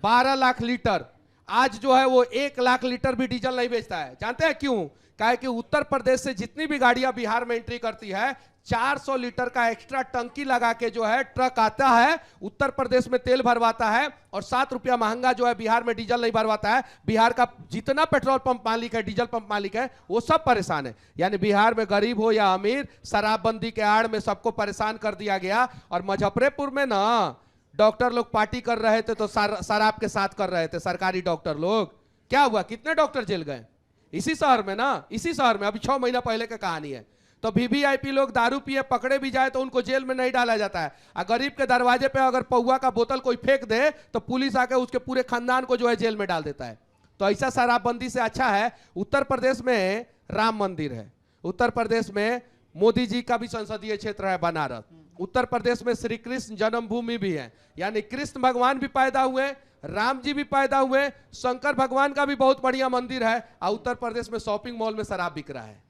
12 लाख लीटर। आज जो है वो 1 लाख लीटर भी डीजल नहीं बेचता है। जानते हैं क्यों? काहे कि उत्तर प्रदेश से जितनी भी गाड़ियां बिहार में एंट्री करती है, 400 लीटर का एक्स्ट्रा टंकी लगा के जो है ट्रक आता है, उत्तर प्रदेश में तेल भरवाता है और 7 रुपया महंगा जो है बिहार में डीजल नहीं भरवाता है। बिहार का जितना पेट्रोल पंप मालिक है, डीजल पंप मालिक है, वो सब परेशान है। यानी बिहार में गरीब हो या अमीर, शराबबंदी के आड़ में सबको परेशान कर दिया गया। और मुजफ्फरपुर में ना डॉक्टर लोग पार्टी कर रहे थे तो शराब के साथ कर रहे थे, सरकारी डॉक्टर लोग। क्या हुआ, कितने डॉक्टर जेल गए? इसी शहर में ना, इसी शहर में। अभी 6 महीना पहले का कहानी है। तो वीवीआईपी लोग दारू पिए पकड़े भी जाए तो उनको जेल में नहीं डाला जाता है। गरीब के दरवाजे पे अगर पौवा का बोतल कोई फेंक दे तो पुलिस आके उसके पूरे खानदान को जो है जेल में डाल देता है। तो ऐसा शराबबंदी से अच्छा है उत्तर प्रदेश में राम मंदिर है, उत्तर प्रदेश में मोदी जी का भी संसदीय क्षेत्र है बनारस, उत्तर प्रदेश में श्री कृष्ण जन्मभूमि भी है, यानी कृष्ण भगवान भी पैदा हुए, राम जी भी पैदा हुए, शंकर भगवान का भी बहुत बढ़िया मंदिर है। और उत्तर प्रदेश में शॉपिंग मॉल में शराब बिक रहा है।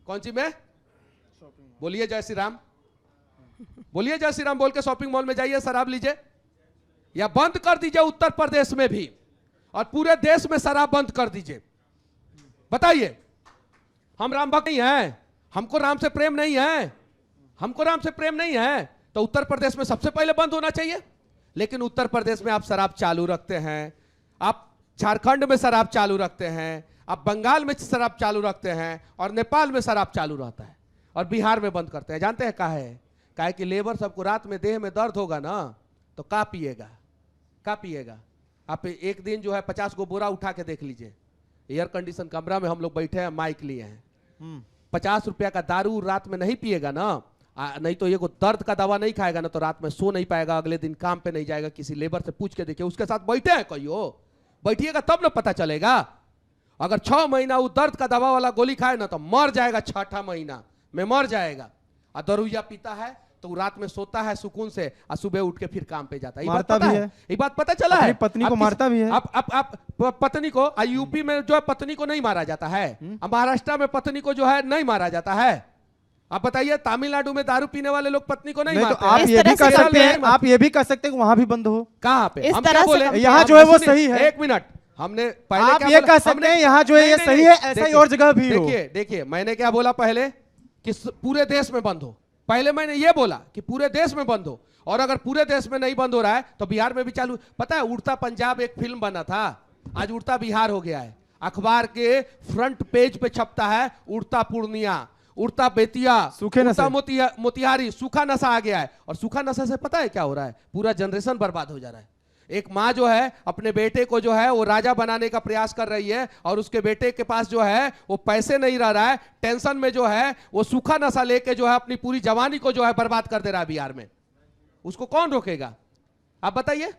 कौन सी में? बोलिए जय श्री राम, बोलिए जय श्री राम बोल के शॉपिंग मॉल में जाइए, शराब लीजिए। या बंद कर दीजिए उत्तर प्रदेश में भी और पूरे देश में शराब बंद कर दीजिए। बताइए, हम राम भक्त नहीं हैं, हमको राम से प्रेम नहीं है, हमको राम से प्रेम नहीं है, तो उत्तर प्रदेश में सबसे पहले बंद होना चाहिए। लेकिन उत्तर प्रदेश में आप शराब चालू रखते हैं, आप झारखंड में शराब चालू रखते हैं, आप बंगाल में शराब चालू रखते हैं और नेपाल में शराब चालू रहता है और बिहार में बंद करते हैं। जानते हैं काहे? काहे कि लेबर सबको रात में देह में दर्द होगा ना तो का पिएगा, का पिएगा? आप एक दिन जो है 50 को बोरा उठा के देख लीजिए। एयर कंडीशन कमरा में हम लोग बैठे हैं, माइक लिए हैं, 50 रुपया का दारू रात में नहीं पिएगा ना, नहीं तो ये को दर्द का दवा नहीं खाएगा ना तो रात में सो नहीं पाएगा, अगले दिन काम पे नहीं जाएगा। किसी लेबर से पूछ के देखिए, उसके साथ बैठे हैं कहियो, बैठिएगा तब ना पता चलेगा। अगर 6 महीना वो दर्द का दवा वाला गोली खाए ना तो मर जाएगा, 6ठा महीना में मर जाएगा। और दरुइया पीता है तो रात में सोता है सुकून से और सुबह उठ के फिर काम पे जाता है। ये बात पता है, ये बात पता चला है। पत्नी को मारता भी है। आप पत्नी को, यूपी में जो है पत्नी को नहीं मारा जाता है, महाराष्ट्र में पत्नी को जो है नहीं मारा जाता है। आप बताइए, तमिलनाडु में दारू पीने वाले लोग पत्नी को नहीं मारते। तो आप ये भी कर सकते हैं, आप ये भी कर सकते हैं कि वहां भी बंद हो। कहाँ पे? हम क्या बोले? यहाँ जो है वो सही है। एक मिनट, हमने पहले आप ये कह सकते हैं यहाँ जो है ये सही है, ऐसा ही और जगह भी हो। देखिए देखिए, मैंने क्या बोला पहले कि पूरे देश में बंद हो। पहले मैंने ये बोला कि पूरे देश में बंद हो, और अगर पूरे देश में नहीं बंद हो रहा है तो बिहार में भी चालू। पता है, उड़ता पंजाब एक फिल्म बना था, आज उड़ता बिहार हो गया है। अखबार के फ्रंट पेज पे छपता है उड़ता पूर्णिया, उड़ता बेतिया, उड़ता मोतिहारी। सूखा नशा आ गया है, और सूखा नशा से पता है क्या हो रहा है? पूरा जनरेशन बर्बाद हो जा रहा है। एक माँ जो है अपने बेटे को जो है वो राजा बनाने का प्रयास कर रही है, और उसके बेटे के पास जो है वो पैसे नहीं रह रहा है, टेंशन में जो है वो सूखा नशा लेके जो है अपनी पूरी जवानी को जो है बर्बाद कर दे रहा है बिहार में। उसको कौन रोकेगा? आप बताइए।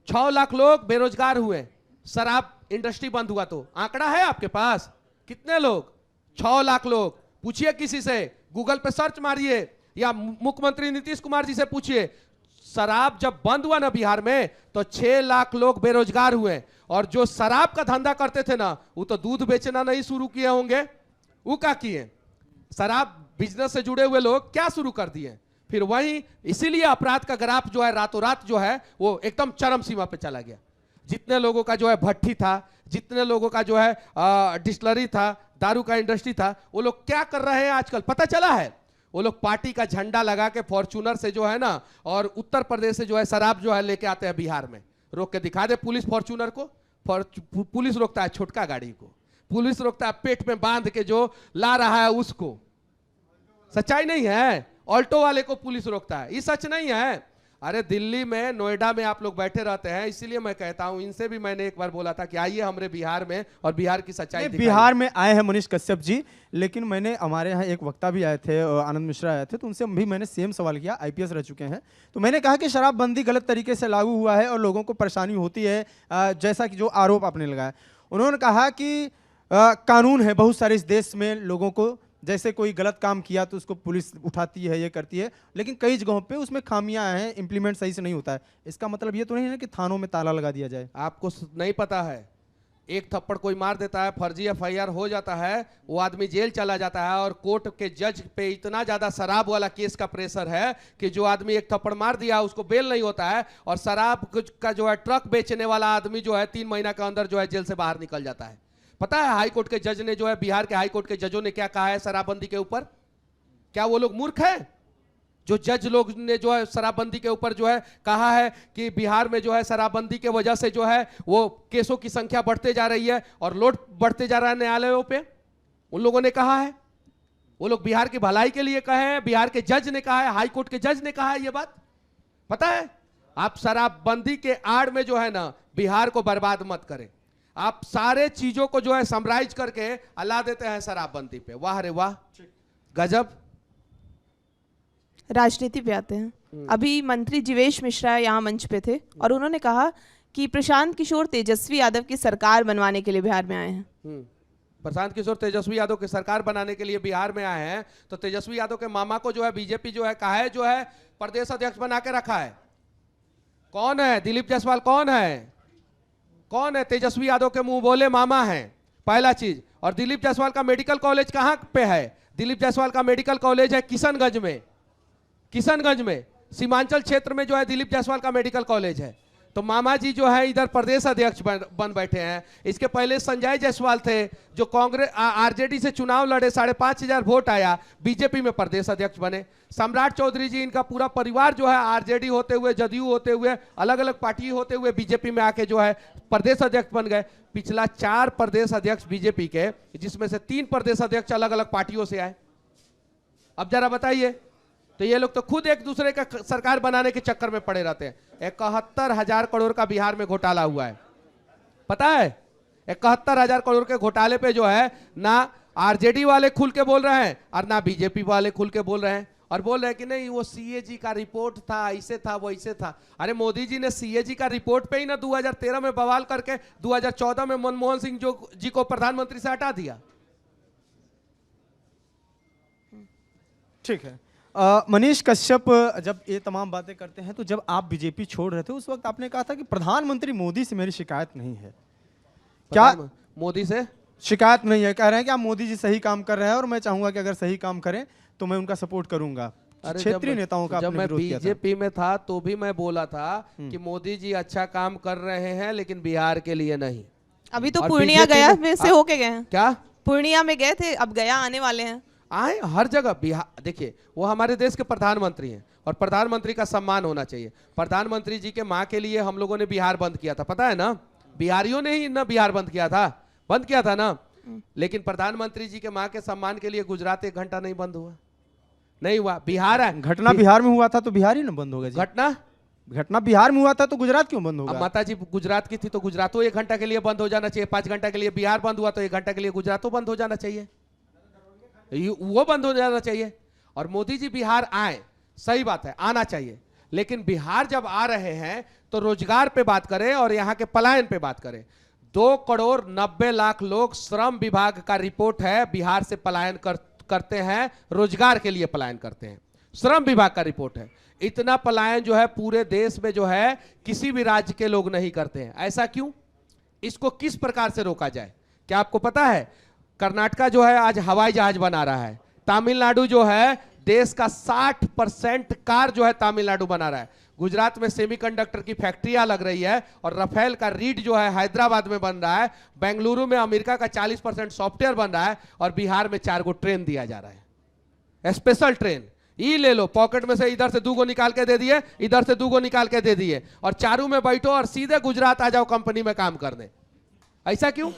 6 लाख लोग बेरोजगार हुए, शराब इंडस्ट्री बंद हुआ तो आंकड़ा है आपके पास? कितने लोग? 6 लाख लोग। पूछिए किसी से, गूगल पे सर्च मारिए या मुख्यमंत्री नीतीश कुमार जी से पूछिए। शराब जब बंद हुआ ना बिहार में तो 6 लाख लोग बेरोजगार हुए, और जो शराब का धंधा करते थे ना वो तो दूध बेचना नहीं शुरू किए होंगे, वो क्या किए? शराब बिजनेस से जुड़े हुए लोग क्या शुरू कर दिए? फिर वही, इसीलिए अपराध का ग्राफ जो है रातों रात जो है वो एकदम चरम सीमा पे चला गया। जितने लोगों का जो है भट्टी था, जितने लोगों का जो है डिस्टिलरी था, दारू का इंडस्ट्री था, वो लोग क्या कर रहे हैं आजकल पता चला है? वो लोग पार्टी का झंडा लगा के फॉर्च्यूनर से जो है ना, और उत्तर प्रदेश से जो है शराब जो है लेके आते हैं बिहार में। रोक के दिखा दे पुलिस फॉर्च्यूनर को, पुलिस रोकता है छोटका गाड़ी को, पुलिस रोकता है पेट में बांध के जो ला रहा है उसको। सच्चाई नहीं है? ऑल्टो वाले को पुलिस रोकता है, ये सच नहीं है। अरे दिल्ली में, नोएडा में आप लोग बैठे रहते हैं, इसीलिए मैं कहता हूं, इनसे भी मैंने एक बार बोला था कि आइए हमारे बिहार में और बिहार की सच्चाई दिखाइए। बिहार में आए हैं मनीष कश्यप जी, लेकिन मैंने, हमारे यहाँ एक वक्ता भी आए थे, आनंद मिश्रा आए थे, तो उनसे भी मैंने सेम सवाल किया, आईपीएस रह चुके हैं। तो मैंने कहा कि शराबबंदी गलत तरीके से लागू हुआ है और लोगों को परेशानी होती है, जैसा कि जो आरोप आपने लगाया। उन्होंने कहा कि कानून है बहुत सारे इस देश में, लोगों को जैसे कोई गलत काम किया तो उसको पुलिस उठाती है, ये करती है, लेकिन कई जगहों पे उसमें खामियां हैं, इंप्लीमेंट सही से नहीं होता है। इसका मतलब ये तो नहीं है कि थानों में ताला लगा दिया जाए। आपको नहीं पता है, एक थप्पड़ कोई मार देता है, फर्जी एफआईआर हो जाता है, वो आदमी जेल चला जाता है, और कोर्ट के जज पे इतना ज्यादा शराब वाला केस का प्रेशर है कि जो आदमी एक थप्पड़ मार दिया उसको बेल नहीं होता है, और शराब का जो है ट्रक बेचने वाला आदमी जो है 3 महीना के अंदर जो है जेल से बाहर निकल जाता है। पता है हाई कोर्ट के जज ने जो है, बिहार के हाई कोर्ट के जजों ने क्या कहा है शराबबंदी के ऊपर? क्या वो लोग मूर्ख हैं? जो जज लोग ने जो है शराबबंदी के ऊपर जो है कहा है कि बिहार में जो है शराबबंदी के वजह से जो है वो केसों की संख्या बढ़ते जा रही है और लोड बढ़ते जा रहा है न्यायालयों पे, उन लोगों ने कहा है। वो लोग बिहार की भलाई के लिए कहे हैं, बिहार के जज ने कहा है, हाई कोर्ट के जज ने कहा है ये बात। पता है, आप शराबबंदी के आड़ में जो है ना बिहार को बर्बाद मत करें। आप सारे चीजों को जो है समराइज करके अला देते हैं शराबबंदी पे। वाह रे वाह, गजब। राजनीति पे आते हैं। अभी मंत्री जीवेश मिश्रा यहाँ मंच पे थे और उन्होंने कहा कि प्रशांत किशोर तेजस्वी यादव की सरकार बनवाने के लिए बिहार में आए हैं। प्रशांत किशोर तेजस्वी यादव की सरकार बनाने के लिए बिहार में आए हैं, तो तेजस्वी यादव के मामा को जो है बीजेपी जो है काहे जो है प्रदेश अध्यक्ष बना के रखा है? कौन है? दिलीप जायसवाल कौन है? कौन है? तेजस्वी यादव के मुंह बोले मामा हैं, पहला चीज। और दिलीप जायसवाल का मेडिकल कॉलेज कहां पे है? दिलीप जायसवाल का मेडिकल कॉलेज है किशनगंज में। किशनगंज में सीमांचल क्षेत्र में जो है दिलीप जायसवाल का मेडिकल कॉलेज है। तो मामा जी जो है इधर प्रदेश अध्यक्ष बन बैठे हैं। इसके पहले संजय जायसवाल थे जो कांग्रेस आरजेडी से चुनाव लड़े, 5,500 वोट आया, बीजेपी में प्रदेश अध्यक्ष बने। सम्राट चौधरी जी, इनका पूरा परिवार जो है आरजेडी होते हुए, जदयू होते हुए, अलग अलग पार्टी होते हुए बीजेपी में आके जो है प्रदेश अध्यक्ष बन गए। पिछला 4 प्रदेश अध्यक्ष बीजेपी के, जिसमें से 3 प्रदेश अध्यक्ष अलग अलग पार्टियों से आए। अब जरा बताइए, तो ये लोग तो खुद एक दूसरे का सरकार बनाने के चक्कर में पड़े रहते हैं। 71,000 करोड़ का बिहार में घोटाला हुआ है, पता है? 71,000 करोड़ के घोटाले पे जो है ना आरजेडी वाले खुल के बोल रहे हैं और ना बीजेपी वाले खुल के बोल रहे हैं, और बोल रहे हैं कि नहीं वो सीएजी का रिपोर्ट था, ऐसे था, वो ऐसे था। अरे मोदी जी ने सीएजी का रिपोर्ट पे ही ना 2013 में बवाल करके 2014 में मनमोहन सिंह जी को प्रधानमंत्री से हटा दिया। ठीक है। मनीष कश्यप जब ये तमाम बातें करते हैं, तो जब आप बीजेपी छोड़ रहे थे उस वक्त आपने कहा था कि प्रधानमंत्री मोदी से मेरी शिकायत नहीं है। क्या मोदी से शिकायत नहीं है? कह रहे हैं कि आप मोदी जी सही काम कर रहे हैं और मैं चाहूंगा कि अगर सही काम करें तो मैं उनका सपोर्ट करूंगा। क्षेत्रीय नेताओं का जब मैं बीजेपी में था तो भी मैं बोला था कि मोदी जी अच्छा काम कर रहे हैं लेकिन बिहार के लिए नहीं। अभी तो पूर्णिया गया में से होके गए हैं। क्या पूर्णिया में गए थे, अब गया आने वाले हैं। आए हर जगह। बिहार देखिए, वो हमारे देश के प्रधानमंत्री हैं और प्रधानमंत्री का सम्मान होना चाहिए। प्रधानमंत्री जी के माँ के लिए हम लोगों ने बिहार बंद किया था, पता है ना? बिहारियों ने ही ना बिहार बंद किया था ना। लेकिन प्रधानमंत्री जी के माँ के सम्मान के लिए गुजरात 1 घंटा नहीं बंद हुआ, नहीं हुआ। बिहार है, घटना बिहार में हुआ था तो बिहार ही ना बंद होगा। घटना बिहार में हुआ था तो गुजरात क्यों बंद होगा? माता जी गुजरात की थी तो गुजरातों 1 घंटा के लिए बंद हो जाना चाहिए। 5 घंटा के लिए बिहार बंद हुआ तो 1 घंटा के लिए गुजरातों बंद हो जाना चाहिए, वो बंद हो जाना चाहिए। और मोदी जी बिहार आए, सही बात है, आना चाहिए। लेकिन बिहार जब आ रहे हैं तो रोजगार पे बात करें और यहाँ के पलायन पे बात करें। 2,90,00,000 लोग, श्रम विभाग का रिपोर्ट है, बिहार से पलायन करते हैं, रोजगार के लिए पलायन करते हैं। श्रम विभाग का रिपोर्ट है। इतना पलायन जो है पूरे देश में जो है किसी भी राज्य के लोग नहीं करते हैं। ऐसा क्यों? इसको किस प्रकार से रोका जाए? क्या आपको पता है? कर्नाटका जो है आज हवाई जहाज बना रहा है। तमिलनाडु जो है देश का 60% कार जो है तमिलनाडु बना रहा है। गुजरात में सेमीकंडक्टर की फैक्ट्रियां लग रही है और रफेल का रीड जो है हैदराबाद में बन रहा है। बेंगलुरु में अमेरिका का 40% सॉफ्टवेयर बन रहा है और बिहार में 4 गो ट्रेन दिया जा रहा है, स्पेशल ट्रेन। ये ले लो, पॉकेट में से इधर से 2 गो निकाल के दे दिए, इधर से 2 गो निकाल के दे दिए और चारों में बैठो और सीधे गुजरात आ जाओ कंपनी में काम करने। ऐसा क्यों?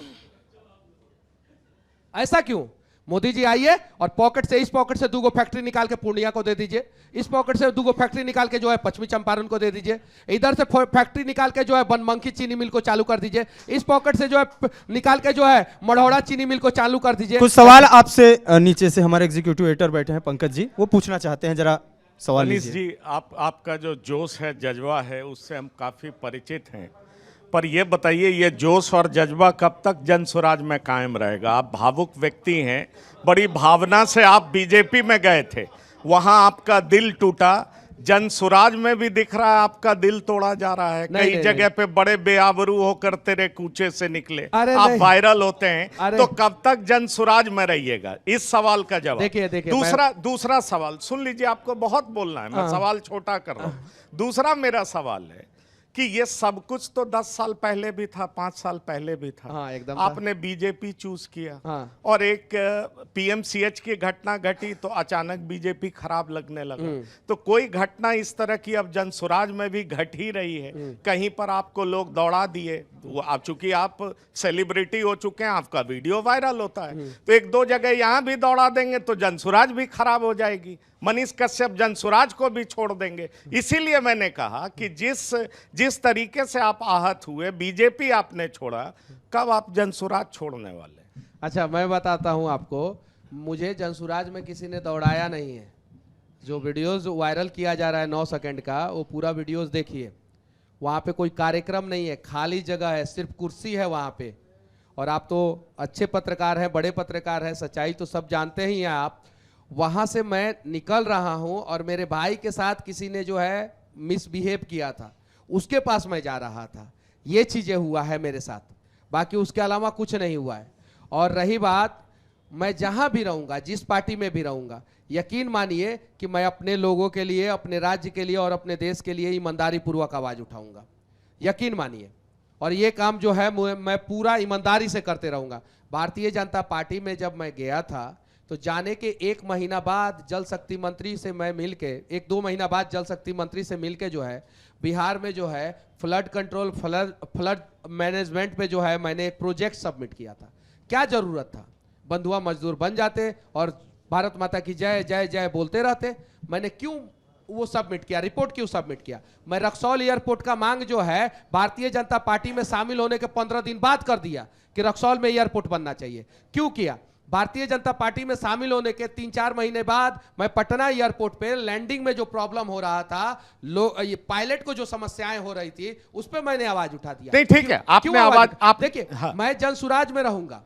ऐसा क्यों? मोदी जी आइए और पॉकेट से, इस पॉकेट से 2 गो फैक्ट्री निकाल के पूर्णिया को दे दीजिए, इस पॉकेट से 2 गो फैक्ट्री निकाल के जो है पश्चिमी चंपारण को दे दीजिए, इधर से फैक्ट्री निकाल के जो है बनमनखी चीनी मिल को चालू कर दीजिए, इस पॉकेट से जो है निकाल के जो है मढ़ौड़ा चीनी मिल को चालू कर दीजिए। कुछ सवाल आपसे नीचे से हमारे एग्जीक्यूटिव एडिटर बैठे हैं पंकज जी, वो पूछना चाहते हैं, जरा सवाल मनीष जी, आपका जो जोश है, जज्बा है, उससे हम काफी परिचित हैं, पर ये बताइए ये जोश और जज्बा कब तक जन स्वराज में कायम रहेगा? आप भावुक व्यक्ति हैं, बड़ी भावना से आप बीजेपी में गए थे, वहां आपका दिल टूटा। जन स्वराज में भी दिख रहा है आपका दिल तोड़ा जा रहा है। कई जगह पे बड़े बेआबरू होकर तेरे कूचे से निकले, आप वायरल होते हैं, तो कब तक जन स्वराज में रहिएगा? इस सवाल का जवाब। देखिए दूसरा सवाल सुन लीजिए, आपको बहुत बोलना है, मैं सवाल छोटा कर रहा हूँ। दूसरा मेरा सवाल है कि ये सब कुछ तो 10 साल पहले भी था, 5 साल पहले भी था। एकदम आपने बीजेपी चूज किया और एक पीएमसीएच की घटना घटी तो अचानक बीजेपी खराब लगने लगा। तो कोई घटना इस तरह की अब जनसुराज में भी घट ही रही है। कहीं पर आपको लोग दौड़ा दिए, वो आप चूंकि आप सेलिब्रिटी हो चुके हैं, आपका वीडियो वायरल होता है, तो एक दो जगह यहां भी दौड़ा देंगे तो जनसुराज भी खराब हो जाएगी। मनीष कश्यप जनसुराज को भी छोड़ देंगे। इसीलिए मैंने कहा कि जिस तरीके से आप आहत हुए, बीजेपी आपने छोड़ा, कब आप जनसुराज छोड़ने वाले? अच्छा, मैं बताता हूं आपको, मुझे जनसुराज में किसी ने दौड़ाया नहीं है। जो वीडियोस वायरल किया जा रहा है 9 सेकंड का, वो पूरा वीडियोस देखिए। वहाँ पे कोई कार्यक्रम नहीं है, खाली जगह है, सिर्फ कुर्सी है वहाँ पे। और आप तो अच्छे पत्रकार हैं, बड़े पत्रकार हैं, सच्चाई तो सब जानते ही हैं आप। वहाँ से मैं निकल रहा हूँ और मेरे भाई के साथ किसी ने जो है मिसबिहेव किया था, उसके पास मैं जा रहा था। ये चीज़ें हुआ है मेरे साथ, बाकी उसके अलावा कुछ नहीं हुआ है। और रही बात, मैं जहाँ भी रहूँगा, जिस पार्टी में भी रहूँगा, यकीन मानिए कि मैं अपने लोगों के लिए, अपने राज्य के लिए और अपने देश के लिए ईमानदारी पूर्वक आवाज़ उठाऊंगा, यकीन मानिए। और ये काम जो है मैं पूरा ईमानदारी से करते रहूँगा। भारतीय जनता पार्टी में जब मैं गया था तो जाने के 1 महीना बाद जल शक्ति मंत्री से मैं मिल के, 1-2 महीना बाद जल शक्ति मंत्री से मिल के जो है बिहार में जो है फ्लड कंट्रोल, फ्लड मैनेजमेंट पे जो है मैंने एक प्रोजेक्ट सबमिट किया था। क्या जरूरत था? बंधुआ मजदूर बन जाते और भारत माता की जय जय जय बोलते रहते। मैंने क्यों वो सबमिट किया, रिपोर्ट क्यों सबमिट किया? मैं रक्सौल एयरपोर्ट का मांग जो है भारतीय जनता पार्टी में शामिल होने के 15 दिन बाद कर दिया कि रक्सौल में एयरपोर्ट बनना चाहिए। क्यों किया? भारतीय जनता पार्टी में शामिल होने के 3-4 महीने बाद मैं पटना एयरपोर्ट पे लैंडिंग में जो प्रॉब्लम हो रहा था, ये पायलट को जो समस्याएं हो रही थी, उस पर मैंने आवाज उठा दिया। नहीं, ठीक है, आपने आवाज, आप देखिए, हाँ। मैं जनसुराज में रहूंगा,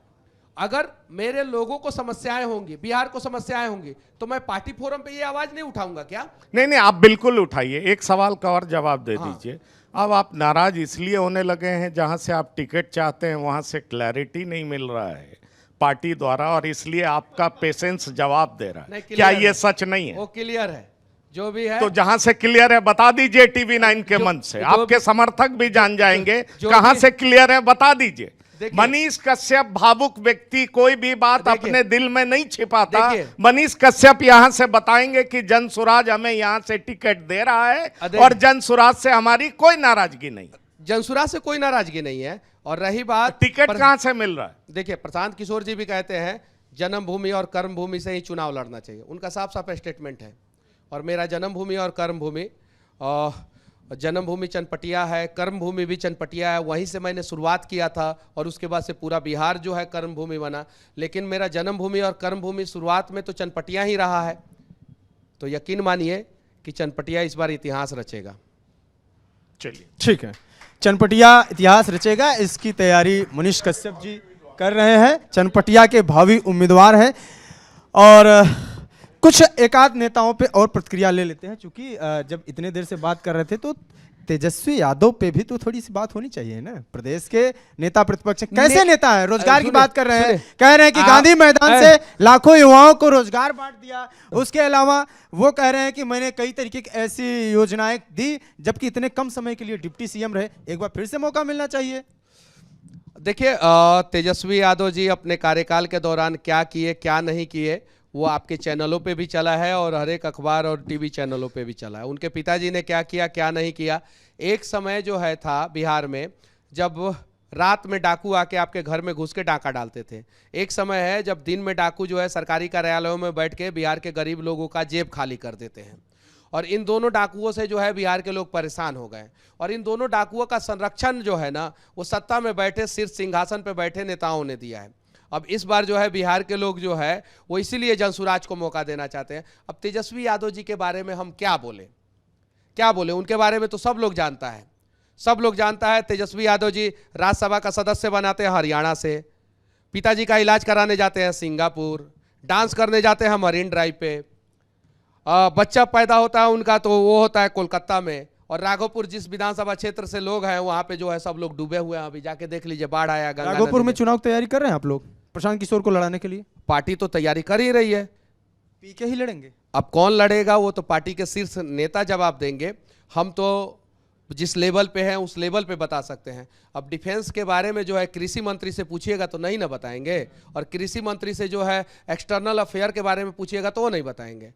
अगर मेरे लोगों को समस्याएं होंगी, बिहार को समस्याएं होंगी, तो मैं पार्टी फोरम पे ये आवाज नहीं उठाऊंगा क्या? नहीं, आप बिल्कुल उठाइए। एक सवाल का और जवाब दे दीजिए। अब आप नाराज इसलिए होने लगे हैं जहां से आप टिकट चाहते हैं वहां से क्लैरिटी नहीं मिल रहा है पार्टी द्वारा, और इसलिए आपका पेशेंस जवाब दे रहा है। क्या ये सच नहीं है? वो क्लियर है, जो भी है। तो जहां से क्लियर है बता दीजिए टीवी9 के मंच से, आपके समर्थक भी जान जाएंगे कहां से क्लियर है, बता दीजिए। मनीष कश्यप भावुक व्यक्ति, कोई भी बात अपने दिल में नहीं छिपाता। मनीष कश्यप यहां से बताएंगे कि जनसुराज हमें यहां से टिकट दे रहा है और जनसुराज से हमारी कोई नाराजगी नहीं। जनसुराज से कोई नाराजगी नहीं है। और रही बात, टिकट कहां से मिल रहा है? देखिए, प्रशांत किशोर जी भी कहते हैं जन्मभूमि और कर्मभूमि से ही चुनाव लड़ना चाहिए, उनका साफ साफ स्टेटमेंट है। और मेरा जन्मभूमि और कर्मभूमि, जन्मभूमि चनपटिया है, कर्मभूमि भी चनपटिया है, वहीं से मैंने शुरुआत किया था और उसके बाद से पूरा बिहार जो है कर्मभूमि बना। लेकिन मेरा जन्मभूमि और कर्मभूमि शुरुआत में तो चनपटिया ही रहा है। तो यकीन मानिए कि चनपटिया इस बार इतिहास रचेगा। चलिए, ठीक है, चनपटिया इतिहास रचेगा, इसकी तैयारी मनीष कश्यप जी कर रहे हैं, चनपटिया के भावी उम्मीदवार हैं। और कुछ एकाध नेताओं पे और प्रतिक्रिया ले लेते हैं, क्योंकि जब इतने देर से बात कर रहे थे तो तेजस्वी यादव पे भी तो थोड़ी सी बात होनी चाहिए ना। प्रदेश के नेता प्रतिपक्ष कैसे नेता है, रोजगार की बात कर रहे हैं, कह रहे हैं कि गांधी मैदान से लाखों युवाओं को रोजगार बांट दिया। उसके अलावा वो कह रहे हैं कि मैंने कई तरीके की ऐसी योजनाएं दी, जबकि इतने कम समय के लिए डिप्टी सीएम रहे, एक बार फिर से मौका मिलना चाहिए। देखिए, तेजस्वी यादव जी अपने कार्यकाल के दौरान क्या किए क्या नहीं किए वो आपके चैनलों पे भी चला है और हर एक अखबार और टीवी चैनलों पे भी चला है। उनके पिताजी ने क्या किया क्या नहीं किया। एक समय जो है था बिहार में, जब रात में डाकू आके आपके घर में घुस के डाका डालते थे। एक समय है जब दिन में डाकू जो है सरकारी कार्यालयों में बैठ के बिहार के गरीब लोगों का जेब खाली कर देते हैं। और इन दोनों डाकुओं से जो है बिहार के लोग परेशान हो गए। और इन दोनों डाकुओं का संरक्षण जो है ना, वो सत्ता में बैठे शीर्ष सिंहासन पर बैठे नेताओं ने दिया है। अब इस बार जो है बिहार के लोग जो है वो इसीलिए जनसुराज को मौका देना चाहते हैं। अब तेजस्वी यादव जी के बारे में हम क्या बोले, उनके बारे में तो सब लोग जानता है, सब लोग जानता है। तेजस्वी यादव जी राज्यसभा का सदस्य बनाते हैं हरियाणा से, पिताजी का इलाज कराने जाते हैं सिंगापुर, डांस करने जाते हैं मरीन ड्राइव पे, बच्चा पैदा होता है उनका तो वो होता है कोलकाता में। और राघोपुर जिस विधानसभा क्षेत्र से लोग हैं वहां पे जो है सब लोग डूबे हुए हैं। अभी जाके देख लीजिए, बाढ़ आया गंगा नदी राघोपुर में चुनाव तैयारी कर रहे हैं आप लोग प्रशांत किशोर को लड़ाने के लिए? पार्टी तो तैयारी कर ही रही है, पीके ही लड़ेंगे। अब कौन लड़ेगा वो तो पार्टी के शीर्ष नेता जवाब देंगे। हम तो जिस लेवल पे हैं उस लेवल पे बता सकते हैं। अब डिफेंस के बारे में जो है कृषि मंत्री से पूछिएगा तो नहीं ना बताएंगे, और कृषि मंत्री से जो है एक्सटर्नल अफेयर के बारे में पूछिएगा तो वो नहीं बताएंगे,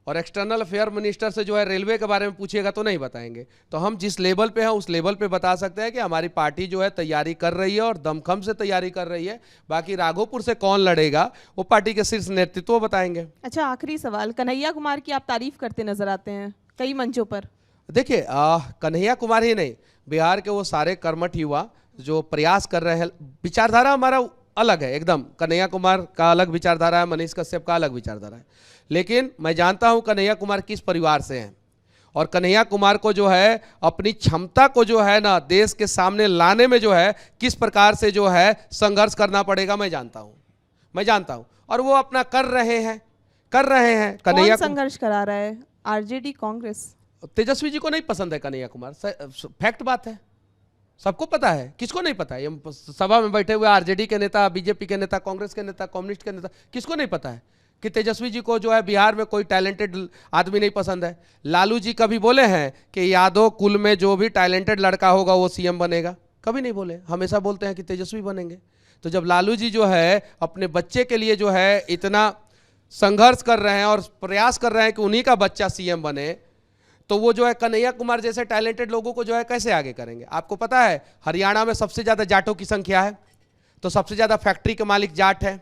और एक्सटर्नल अफेयर मिनिस्टर से जो है रेलवे के बारे में पूछिएगा तो नहीं बताएंगे। तो हम जिस लेवल पे हैं उस लेवल पे बता सकते हैं कि हमारी पार्टी जो है तैयारी कर रही है और दमखम से तैयारी कर रही है। बाकी राघोपुर से कौन लड़ेगा वो पार्टी के शीर्ष नेतृत्व बताएंगे। अच्छा, आखिरी सवाल, कन्हैया कुमार की आप तारीफ करते नजर आते हैं कई मंचों पर। देखिए कन्हैया कुमार ही नहीं, बिहार के वो सारे कर्मठ युवा जो प्रयास कर रहे हैं, विचारधारा हमारा अलग है एकदम। कन्हैया कुमार का अलग विचारधारा है, मनीष कश्यप का अलग विचारधारा है, लेकिन मैं जानता हूं कन्हैया कुमार किस परिवार से हैं, और कन्हैया कुमार को जो है अपनी क्षमता को जो है ना देश के सामने लाने में जो है किस प्रकार से जो है संघर्ष करना पड़ेगा मैं जानता हूं, और वो अपना कर रहे हैं कौन संघर्ष करा रहा है? आरजेडी, कांग्रेस? तेजस्वी जी को नहीं पसंद है कन्हैया कुमार, फैक्ट बात है, सबको पता है। किसको नहीं पता है? ये सभा में बैठे हुए आरजेडी के नेता, बीजेपी के नेता, कांग्रेस के नेता, कम्युनिस्ट के नेता, किसको नहीं पता है कि तेजस्वी जी को जो है बिहार में कोई टैलेंटेड आदमी नहीं पसंद है। लालू जी कभी बोले हैं कि यादव कुल में जो भी टैलेंटेड लड़का होगा वो सीएम बनेगा? कभी नहीं बोले, हमेशा बोलते हैं कि तेजस्वी बनेंगे। तो जब लालू जी जो है अपने बच्चे के लिए जो है इतना संघर्ष कर रहे हैं और प्रयास कर रहे हैं कि उन्हीं का बच्चा सीएम बने, तो वो जो है कन्हैया कुमार जैसे टैलेंटेड लोगों को जो है कैसे आगे करेंगे? आपको पता है हरियाणा में सबसे ज़्यादा जाटों की संख्या है, तो सबसे ज़्यादा फैक्ट्री के मालिक जाट है।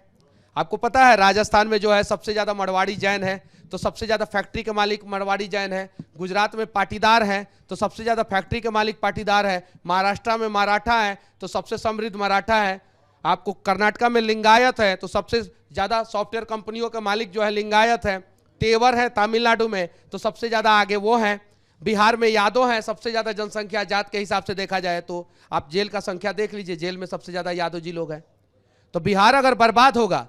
आपको पता है राजस्थान में जो है सबसे ज़्यादा मरवाड़ी जैन है, तो सबसे ज़्यादा फैक्ट्री के मालिक मरवाड़ी जैन है। गुजरात में पाटीदार हैं, तो सबसे ज़्यादा फैक्ट्री के मालिक पाटीदार है। महाराष्ट्र में मराठा है, तो सबसे समृद्ध मराठा है। आपको कर्नाटका में लिंगायत है, तो सबसे ज़्यादा सॉफ्टवेयर कंपनियों के मालिक जो है लिंगायत है। तेवर है तमिलनाडु में, तो सबसे ज़्यादा आगे वो हैं। बिहार में यादव हैं, सबसे ज़्यादा जनसंख्या जात के हिसाब से देखा जाए तो आप जेल का संख्या देख लीजिए, जेल में सबसे ज़्यादा यादव जी लोग हैं। तो बिहार अगर बर्बाद होगा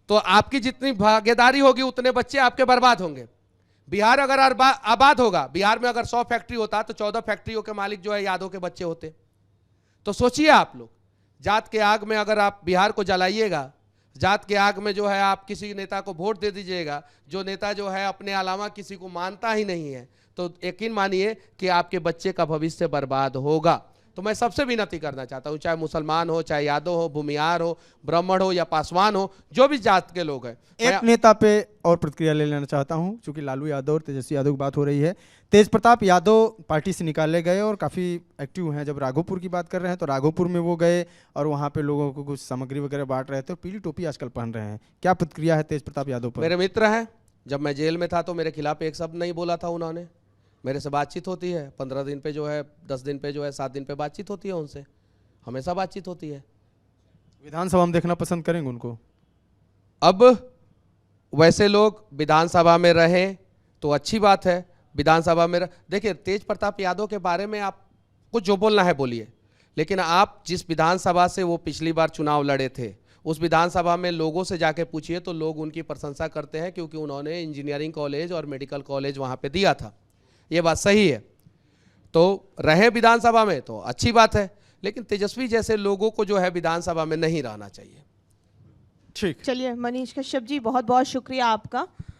तो आपकी जितनी भागीदारी होगी उतने बच्चे आपके बर्बाद होंगे। बिहार अगर आबाद होगा, बिहार में अगर 100 फैक्ट्री होता तो 14 फैक्ट्रियों के मालिक जो है यादव के बच्चे होते। तो सोचिए आप लोग, जात के आग में अगर आप बिहार को जलाइएगा, जात के आग में जो है आप किसी नेता को वोट दे दीजिएगा, जो नेता जो है अपने अलावा किसी को मानता ही नहीं है, तो यकीन मानिए कि आपके बच्चे का भविष्य बर्बाद होगा। तो मैं सबसे विनती करना चाहता हूं, चाहे मुसलमान हो, चाहे यादव हो, भूमिहार हो, ब्राह्मण हो या पासवान हो, जो भी जात के लोग हैं। एक नेता पे और प्रतिक्रिया ले लेना चाहता हूं, क्योंकि लालू यादव और तेजस्वी यादव की बात हो रही है। तेज प्रताप यादव पार्टी से निकाले गए और काफ़ी एक्टिव हैं। जब राघोपुर की बात कर रहे हैं तो राघोपुर में वो गए और वहाँ पे लोगों को कुछ सामग्री वगैरह बांट रहे थे और पीली टोपी आजकल पहन रहे हैं। क्या प्रतिक्रिया है तेज प्रताप यादव पर? मेरे मित्र हैं, जब मैं जेल में था तो मेरे खिलाफ एक शब्द नहीं बोला था उन्होंने। मेरे से बातचीत होती है, 15 दिन पे जो है, 10 दिन पे जो है, 7 दिन पे बातचीत होती है उनसे, हमेशा बातचीत होती है। विधानसभा में देखना पसंद करेंगे उनको? अब वैसे लोग विधानसभा में रहें तो अच्छी बात है। विधानसभा में देखिए, तेज प्रताप यादव के बारे में आपको जो बोलना है बोलिए, लेकिन आप जिस विधानसभा से वो पिछली बार चुनाव लड़े थे उस विधानसभा में लोगों से जाके पूछिए तो लोग उनकी प्रशंसा करते हैं, क्योंकि उन्होंने इंजीनियरिंग कॉलेज और मेडिकल कॉलेज वहाँ पे दिया था। ये बात सही है, तो रहे विधानसभा में तो अच्छी बात है, लेकिन तेजस्वी जैसे लोगों को जो है विधानसभा में नहीं रहना चाहिए। ठीक, चलिए मनीष कश्यप जी, बहुत बहुत शुक्रिया आपका।